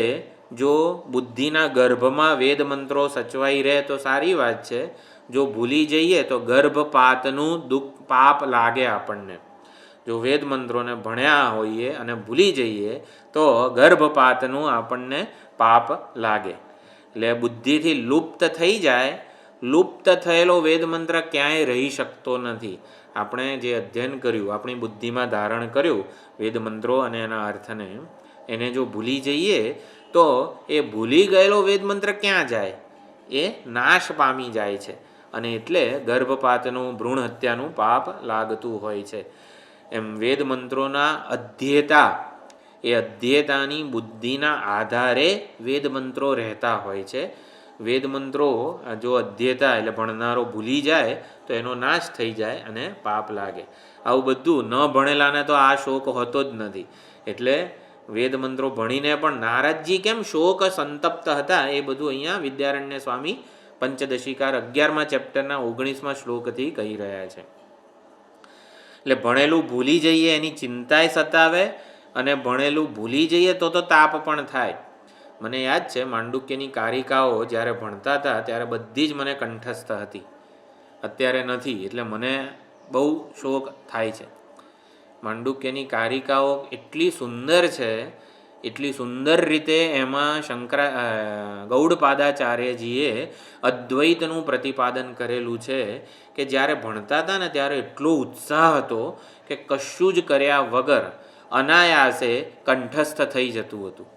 જો બુદ્ધિના ગર્ભમાં વેદ મંત્રો સચવાઈ રહે તો સારી વાત છે. જો ભૂલી જઈએ તો ગર્ભપાતનું દુઃખ પાપ લાગે આપણને. જો વેદ મંત્રોને ભણ્યા હોઈએ અને ભૂલી જઈએ તો ગર્ભપાતનું આપણને પાપ લાગે. એટલે બુદ્ધિથી લુપ્ત થઈ જાય. લુપ્ત થયેલો વેદ મંત્ર ક્યાંય રહી શકતો નથી. આપણે જે અધ્યયન કર્યું, આપણી બુદ્ધિમાં ધારણ કર્યું વેદ મંત્રો અને એના અર્થને, એને જો ભૂલી જઈએ તો એ ભૂલી ગયેલો વેદ મંત્ર ક્યાં જાય? એ નાશ પામી જાય છે. અને એટલે ગર્ભપાતનું ભ્રૂણ હત્યાનું પાપ લાગતું હોય છે. એમ વેદ મંત્રોના અધ્યેતા, એ અધ્યેતાની બુદ્ધિના આધારે વેદ મંત્રો રહેતા હોય છે. વેદ મંત્રો જો અધ્યેતા એટલે ભણનારો ભૂલી જાય તો એનો નાશ થઈ જાય અને પાપ લાગે. આવું બધું ન ભણેલાને તો આ શોક હોતો જ નથી. એટલે વેદ મંત્રો ભણીને પણ નારદજી કેમ શોક સંતપ્ત હતા એ બધું અહીંયા વિદ્યારણ્ય સ્વામી પંચદશીકાર 11મા ચેપ્ટરના 19મા શ્લોકથી કહી રહ્યા છે. એટલે ભણેલું ભૂલી જઈએ એની ચિંતાય સતાવે, અને ભણેલું ભૂલી જઈએ તો તાપ પણ થાય. મને યાદ છે માંડુક્યની કારિકાઓ જ્યારે ભણતા હતા ત્યારે બધી જ મને કંઠસ્થ હતી. અત્યારે નથી, એટલે મને બહુ શોક થાય છે. માંડુક્યની કારિકાઓ એટલી સુંદર છે, એટલી સુંદર રીતે એમાં ગૌડપાદાચાર્યજીએ અદ્વૈતનું પ્રતિપાદન કરેલું છે કે જ્યારે ભણતા હતા ને ત્યારે એટલો ઉત્સાહ હતો કે કશું જ કર્યા વગર અનાયાસે કંઠસ્થ થઈ જતું હતું.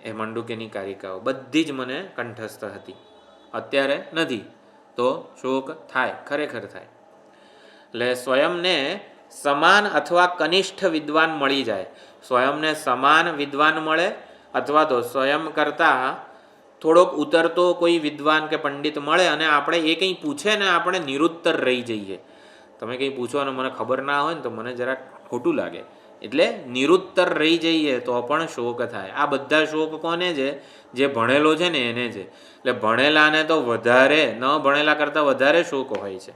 એ માંડુક્યની કારિકાઓ બધી જ મને કંઠસ્થ હતી. અત્યારે નથી તો શોક થાય, ખરેખર થાય. એટલે સ્વયંને સમાન અથવા કનિષ્ઠ વિદ્વાન મળી જાય. સ્વયંને સમાન વિદ્વાન મળે અથવા તો સ્વયં કરતાં થોડોક ઉતરતો કોઈ વિદ્વાન કે પંડિત મળે અને આપણે એ કંઈ પૂછે ને આપણે નિરુત્તર રહી જઈએ. તમે કંઈ પૂછો અને મને ખબર ના હોય ને તો મને જરાક ખોટું લાગે. એટલે નિરુત્તર રહી જઈએ તો પણ શોક થાય. આ બધા શોક કોને છે? જે ભણેલો છે ને એને છે. એટલે ભણેલાને તો વધારે, ન ભણેલા કરતાં વધારે શોક હોય છે.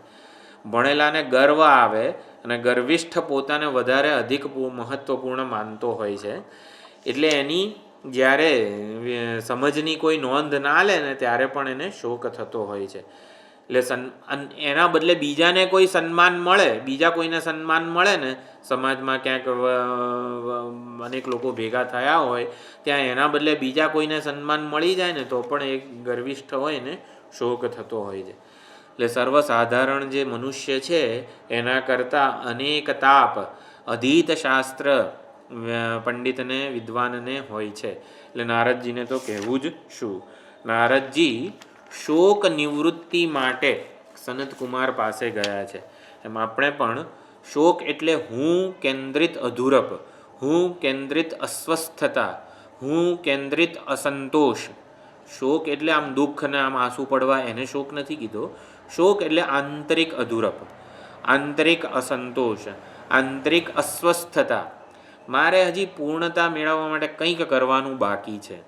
ભણેલાને ગર્વ આવે અને ગર્વિષ્ઠ પોતાને વધારે અધિક મહત્વપૂર્ણ માનતો હોય છે. એટલે એની જ્યારે સમજની કોઈ નોંધ ના લે ને ત્યારે પણ એને શોક થતો હોય છે. એટલે એના બદલે બીજાને કોઈ સન્માન મળે, બીજા કોઈને સન્માન મળે ને સમાજમાં ક્યાંક અનેક લોકો ભેગા થયા હોય ત્યાં એના બદલે બીજા કોઈને સન્માન મળી જાય ને તો પણ એક ગર્વિષ્ઠ હોય ને શોક થતો હોય છે. એટલે સર્વસાધારણ જે મનુષ્ય છે એના કરતાં અનેક તાપ અધીત શાસ્ત્ર પંડિતને વિદ્વાનને હોય છે. એટલે નારદજીને તો કહેવું જ શું. નારદજી શોક નિવૃત્તિ માટે સનતકુમાર પાસે ગયા છે. એમ આપણે પણ શોક એટલે હું કેન્દ્રિત અધૂરપ, હું કેન્દ્રિત અસ્વસ્થતા, હું કેન્દ્રિત અસંતોષ. શોક એટલે આમ દુઃખ ને આમ આંસુ પડવા એને શોક નથી કીધો. શોક એટલે આંતરિક અધૂરપ, આંતરિક અસંતોષ, આંતરિક અસ્વસ્થતા. મારે હજી પૂર્ણતા મેળવવા માટે કંઈક કરવાનું બાકી છે.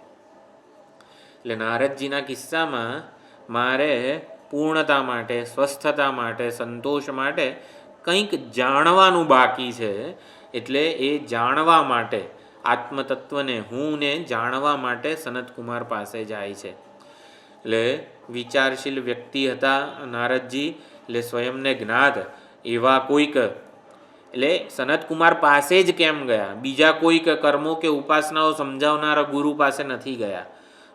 એટલે નારદજીના કિસ્સામાં મારે પૂર્ણતા માટે, સ્વસ્થતા માટે, સંતોષ માટે કંઈક જાણવાનું બાકી છે. એટલે એ જાણવા માટે આત્મતત્વને, હુંને જાણવા માટે સનતકુમાર પાસે જાય છે. એટલે વિચારશીલ વ્યક્તિ હતા નારદજી. એટલે સ્વયંને જ્ઞાત એવા કોઈક, એટલે સનતકુમાર પાસે જ કેમ ગયા? બીજા કોઈક કર્મો કે ઉપાસનાઓ સમજાવનારા ગુરુ પાસે નથી ગયા.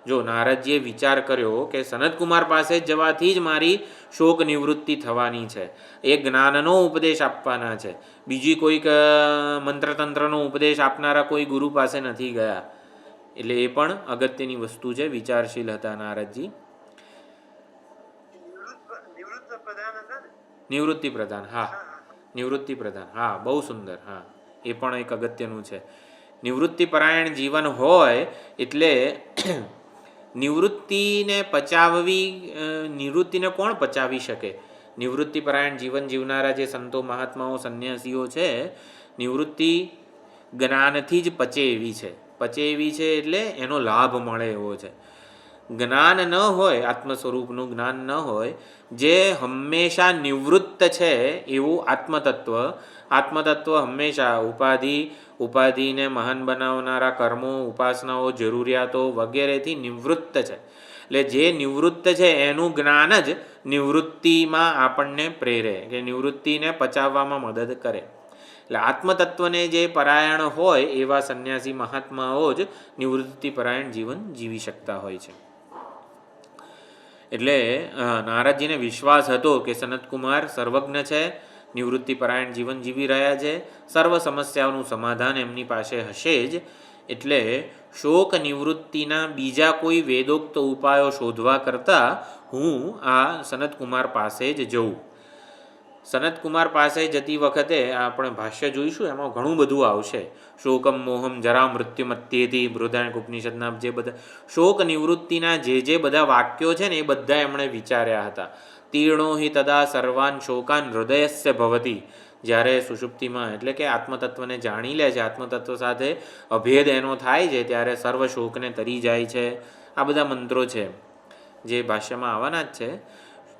જો નારદજીએ વિચાર કર્યો કે સનતકુમાર પાસે જવાથી જ મારી શોક નિવૃત્તિ થવાની છે, એ જ્ઞાનનો ઉપદેશ આપવાના છે, બીજી કોઈક મંત્રતંત્રનો ઉપદેશ આપનારા કોઈ ગુરુ પાસે નથી ગયા. એટલે એ પણ અગત્યની વસ્તુ છે. વિચારશીલ હતા નારદજી. નિવૃત્તિ પ્રધાન, હા, નિવૃત્તિ પ્રધાન, હા, બહુ સુંદર. હા, એ પણ એક અગત્યનું છે. નિવૃત્તિ પરાયણ જીવન હોય એટલે નિવૃત્તિને પચાવવી, નિવૃત્તિને કોણ પચાવી શકે? નિવૃત્તિ પરાયણ જીવન જીવનારા જે સંતો, મહાત્માઓ, સંન્યાસીઓ છે, નિવૃત્તિ જ્ઞાનથી જ પચે એવી છે. પચે એવી છે એટલે એનો લાભ મળે એવો છે. જ્ઞાન ન હોય, આત્મ સ્વરૂપનું જ્ઞાન ન હોય, જે હંમેશા નિવૃત્ત છે એવું આત્મતત્વ, આત્મતત્વ હંમેશા ઉપાધિને મહાન બનાવનારા કર્મો, ઉપાસનાઓ, જરૂરિયાતો વગેરેથી નિવૃત્ત છે. એટલે જે નિવૃત્ત છે એનું જ્ઞાન જ નિવૃત્તિમાં આપણને પ્રેરે, કે નિવૃત્તિને પચાવવામાં મદદ કરે. એટલે આત્મતત્વને જે પરાયણ હોય એવા સંન્યાસી મહાત્માઓ જ નિવૃત્તિ પરાયણ જીવન જીવી શકતા હોય છે. એટલે નારદજીને વિશ્વાસ હતો કે સનતકુમાર સર્વજ્ઞ છે, નિવૃત્તિ પરાયણ જીવન જીવી રહ્યા છે, સર્વ સમસ્યાઓનું સમાધાન એમની પાસે હશે જ. એટલે શોક નિવૃત્તિના બીજા કોઈ વેદોક્ત ઉપાયો શોધવા કરતાં હું આ સનતકુમાર પાસે જ જઉં. સનતકુમાર પાસે જતી વખતે આપણે ભાષ્ય જોઈશું, એમાં ઘણું બધું આવશે. શોકમ મોહમ જરા મૃત્યુ મત્યેથી, બૃહદારણ્યક ઉપનિષદના જે બધા શોક નિવૃત્તિના જે બધા વાક્યો છે ને એ બધા એમણે વિચાર્યા હતા. તીર્ણો હિ તદા સર્વાન શોકાન હૃદયસ્ય ભવતી. જ્યારે સુષુપ્તિમાં, એટલે કે આત્મતત્વને જાણી લે છે, આત્મતત્વ સાથે અભેદ એનો થાય છે, ત્યારે સર્વ શોકને તરી જાય છે. આ બધા મંત્રો છે જે ભાષ્યમાં આવવાના જ છે.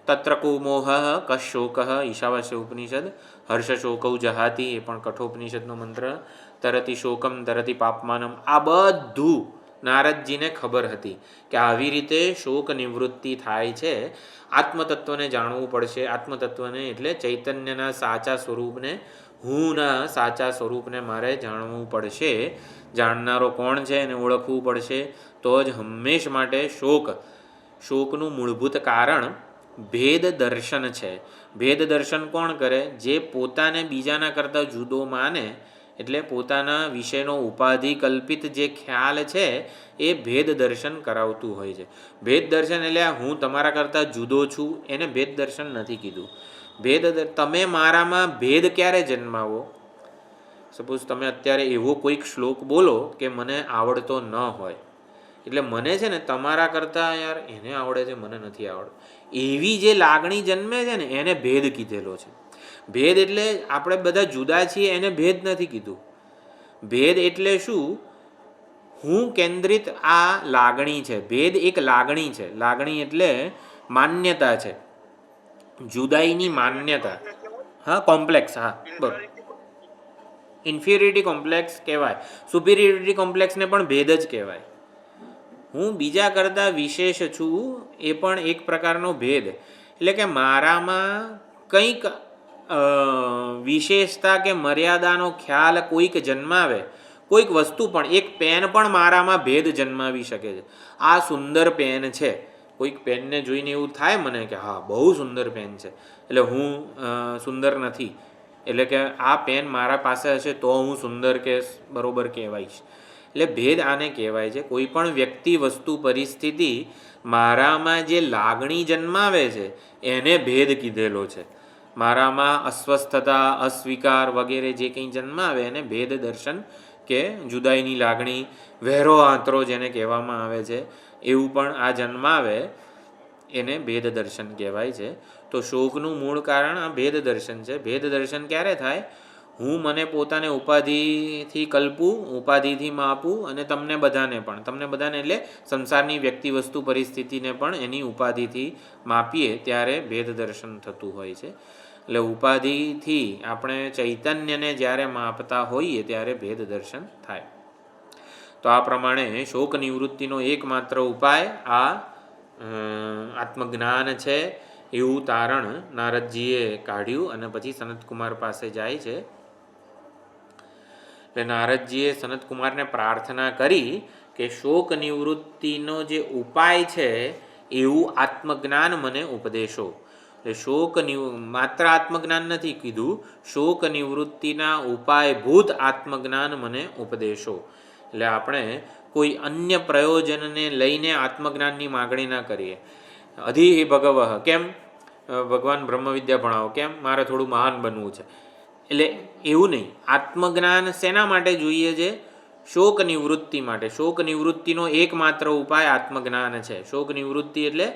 તત્ર કો મોહ કશોક, ઈશાવાસ્ય ઉપનિષદ. હર્ષ શોકૌ જહાતી, એ પણ કઠોપનિષદનો મંત્ર. તરતી શોકમ તરતી પાપમાનમ. આ બધું નારદજીને ખબર હતી કે આવી રીતે શોક નિવૃત્તિ થાય છે. આત્મતત્વને જાણવું પડશે. આત્મતત્વને એટલે ચૈતન્યના સાચા સ્વરૂપને, હુંના સાચા સ્વરૂપને મારે જાણવું પડશે. જાણનારો કોણ છે એને ઓળખવું પડશે. તો જ હંમેશ માટે શોકનું મૂળભૂત કારણ ભેદ દર્શન છે. ભેદ દર્શન કોણ કરે? જે પોતાને બીજાના કરતાં જુદો માને, એટલે પોતાના વિશેનો ઉપાધિ કલ્પિત જે ખ્યાલ છે એ ભેદ દર્શન કરાવતું હોય છે. ભેદ દર્શન એટલે હું તમારા કરતાં જુદો છું, એને ભેદ દર્શન નથી કીધું. તમે મારામાં ભેદ ક્યારે જન્માવો? સપોઝ તમે અત્યારે એવો કોઈક શ્લોક બોલો કે મને આવડતો ન હોય, એટલે મને છે ને તમારા કરતાં યાર એને આવડે છે, મને નથી આવડતું, એવી જે લાગણી જન્મે છે ને એને ભેદ કીધેલો છે. ભેદ એટલે આપણે બધા જુદા છીએ એને ભેદ નથી કીધું. ભેદ એટલે શું? હું કેન્દ્રિત આ લાગણી છે. ભેદ એક લાગણી છે. લાગણી એટલે માન્યતા છે, જુદાઈની માન્યતા. હા કોમ્પ્લેક્સ, હા બરોબર. ઇન્ફિરિટી કોમ્પ્લેક્સ કહેવાય, સુપિરિયરિટી કોમ્પ્લેક્સને પણ ભેદ જ કહેવાય. હું બીજા કરતાં વિશેષ છું એ પણ એક પ્રકારનો ભેદ. એટલે કે મારામાં કંઈક વિશેષતા કે મર્યાદાનો ખ્યાલ કોઈક જન્માવે, કોઈક વસ્તુ પણ, એક પેન પણ મારામાં ભેદ જન્માવી શકે છે. આ સુંદર પેન છે, કોઈક પેનને જોઈને એવું થાય મને કે હા બહુ સુંદર પેન છે, એટલે હું સુંદર નથી, એટલે કે આ પેન મારા પાસે હશે તો હું સુંદર કે બરોબર કહેવાઈશ. એટલે ભેદ આને કહેવાય છે. કોઈ પણ વ્યક્તિ, વસ્તુ, પરિસ્થિતિ મારામાં જે લાગણી જન્માવે છે એને ભેદ કીધેલો છે. મારામાં અસ્વસ્થતા, અસ્વીકાર વગેરે જે કંઈ જન્માવે એને ભેદ દર્શન કે જુદાઈની લાગણી, વહેરો આંતરો જેને કહેવામાં આવે છે, એવું પણ આ જન્માવે એને ભેદ દર્શન કહેવાય છે. તો શોકનું મૂળ કારણ આ ભેદ દર્શન છે. ભેદ દર્શન ક્યારે થાય? હું મને પોતાને ઉપાધિથી કલ્પું, ઉપાધિથી માપું, અને તમને બધાને એટલે સંસારની વ્યક્તિ, વસ્તુ, પરિસ્થિતિને પણ એની ઉપાધિથી માપીએ ત્યારે ભેદ દર્શન થતું હોય છે. એટલે ઉપાધિથી આપણે ચૈતન્યને જ્યારે માપતા હોઈએ ત્યારે ભેદ દર્શન થાય. તો આ પ્રમાણે શોક નિવૃત્તિનો એકમાત્ર ઉપાય આ આત્મજ્ઞાન છે એવું તારણ નારદજીએ કાઢ્યું અને પછી સનતકુમાર પાસે જાય છે. એટલે નારદજીએ સનતકુમારને પ્રાર્થના કરી કે શોક નિવૃત્તિનો જે ઉપાય છે એવું આત્મજ્ઞાન મને ઉપદેશો. શોક માત્ર આત્મજ્ઞાન નથી કીધું, શોક નિવૃત્તિના ઉપાયભૂત આત્મજ્ઞાન મને ઉપદેશો. એટલે આપણે કોઈ અન્ય પ્રયોજનને લઈને આત્મજ્ઞાનની માગણી ના કરીએ. અધિ ભગવ, કેમ ભગવાન બ્રહ્મવિદ્યા ભણાવો, કેમ મારે થોડું મહાન બનવું છે, એટલે એવું નહીં. આત્મજ્ઞાન શેના માટે જોઈએ છે? શોક નિવૃત્તિ માટે. શોક નિવૃત્તિનો એકમાત્ર ઉપાય આત્મજ્ઞાન છે. શોક નિવૃત્તિ એટલે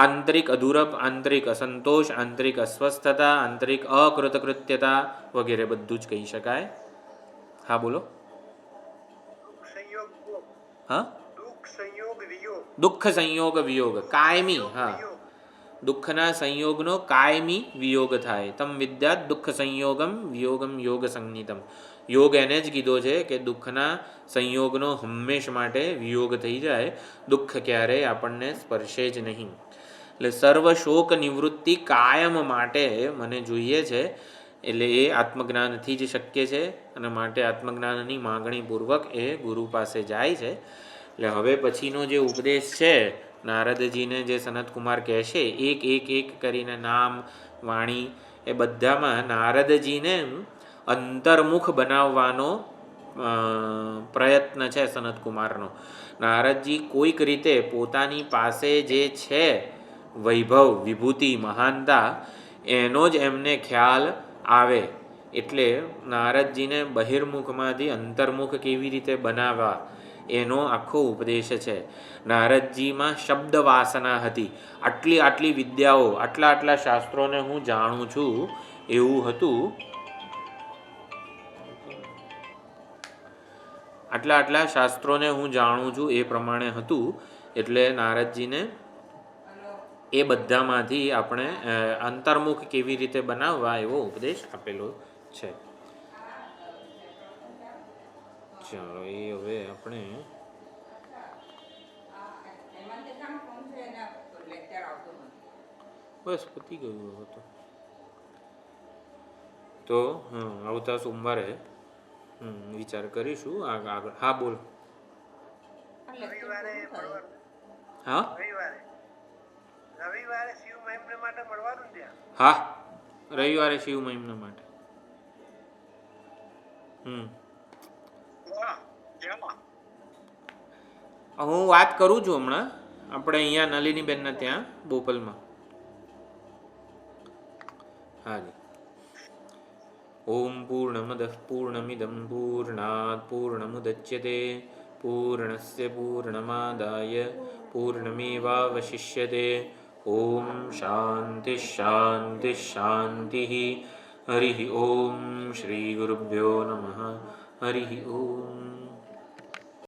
આંતરિક અધૂરપ, આંતરિક અસંતોષ, આંતરિક અસ્વસ્થતા, આંતરિક અકૃતકૃત્યતા વગેરે બધું જ કહી શકાય. હા બોલો. હા, દુઃખ સંયોગ વિયોગ, કાયમી. હા, દુઃખના સંયોગનો કાયમી વિયોગ થાય. તમ વિદ્યાત દુઃખ સંયોગમ વિયોગમ યોગ સંજ્ઞિતમ. યોગ એને જ કીધો છે કે દુઃખના સંયોગનો હંમેશ માટે વિયોગ થઈ જાય, દુઃખ ક્યારેય આપણને સ્પર્શે જ નહીં. એટલે સર્વ શોક નિવૃત્તિ કાયમ માટે મને જોઈએ છે. એટલે એ આત્મજ્ઞાનથી જ શક્ય છે અને માટે આત્મજ્ઞાનની માગણીપૂર્વક એ ગુરુ પાસે જાય છે. એટલે હવે પછીનો જે ઉપદેશ છે નારદજીને, જે સનતકુમાર કહેશે, એક કરીને નામ, વાણી, એ બધામાં નારદજીને અંતર્મુખ બનાવવાનો પ્રયત્ન છે સનતકુમારનો. નારદજી કોઈક રીતે પોતાની પાસે જે છે વૈભવ, વિભૂતિ, મહાનતા, એનો જ એમને ખ્યાલ આવે. એટલે નારદજીને બહિર્મુખમાંથી અંતર્મુખ કેવી રીતે બનાવવા એનો આખો ઉપદેશ છે. નારદજીમાં શબ્દ વાસના હતી. આટલી વિદ્યાઓ, આટલા શાસ્ત્રોને હું જાણું છું એવું હતું. આટલા શાસ્ત્રોને હું જાણું છું એ પ્રમાણે હતું. એટલે નારદજીને એ બધામાંથી આપણે અંતર્મુખ કેવી રીતે બનાવવા એવો ઉપદેશ આપેલો છે. ચાલો, એ હવે આપણે બસ પતી ગયું હતું. તો આવતા સોમવારે વિચાર કરીશું આગળ. હા બોલ. હા, રવિવારે શિવ મહિમ્ન માટે મળવાનું ત્યાં. હા, રવિવારે શિવ મહિમ્ન માટે. હું વાત કરું છું હમણાં આપણે અહીંયા નલિનીબેનના ત્યાં બોપલમાં. હાજી. ઓમ પૂર્ણમદ પૂર્ણમિદમ પૂર્ણાત પૂર્ણમુદચ્યતે પૂર્ણસ્ય પૂર્ણમાદાય પૂર્ણમેવાવશિષ્યતે. ઓમ શાંતિ શાંતિ શાંતિ. હરિ ઓમ. શ્રી ગુરુભ્યો નમઃ. હરિ ઓમ.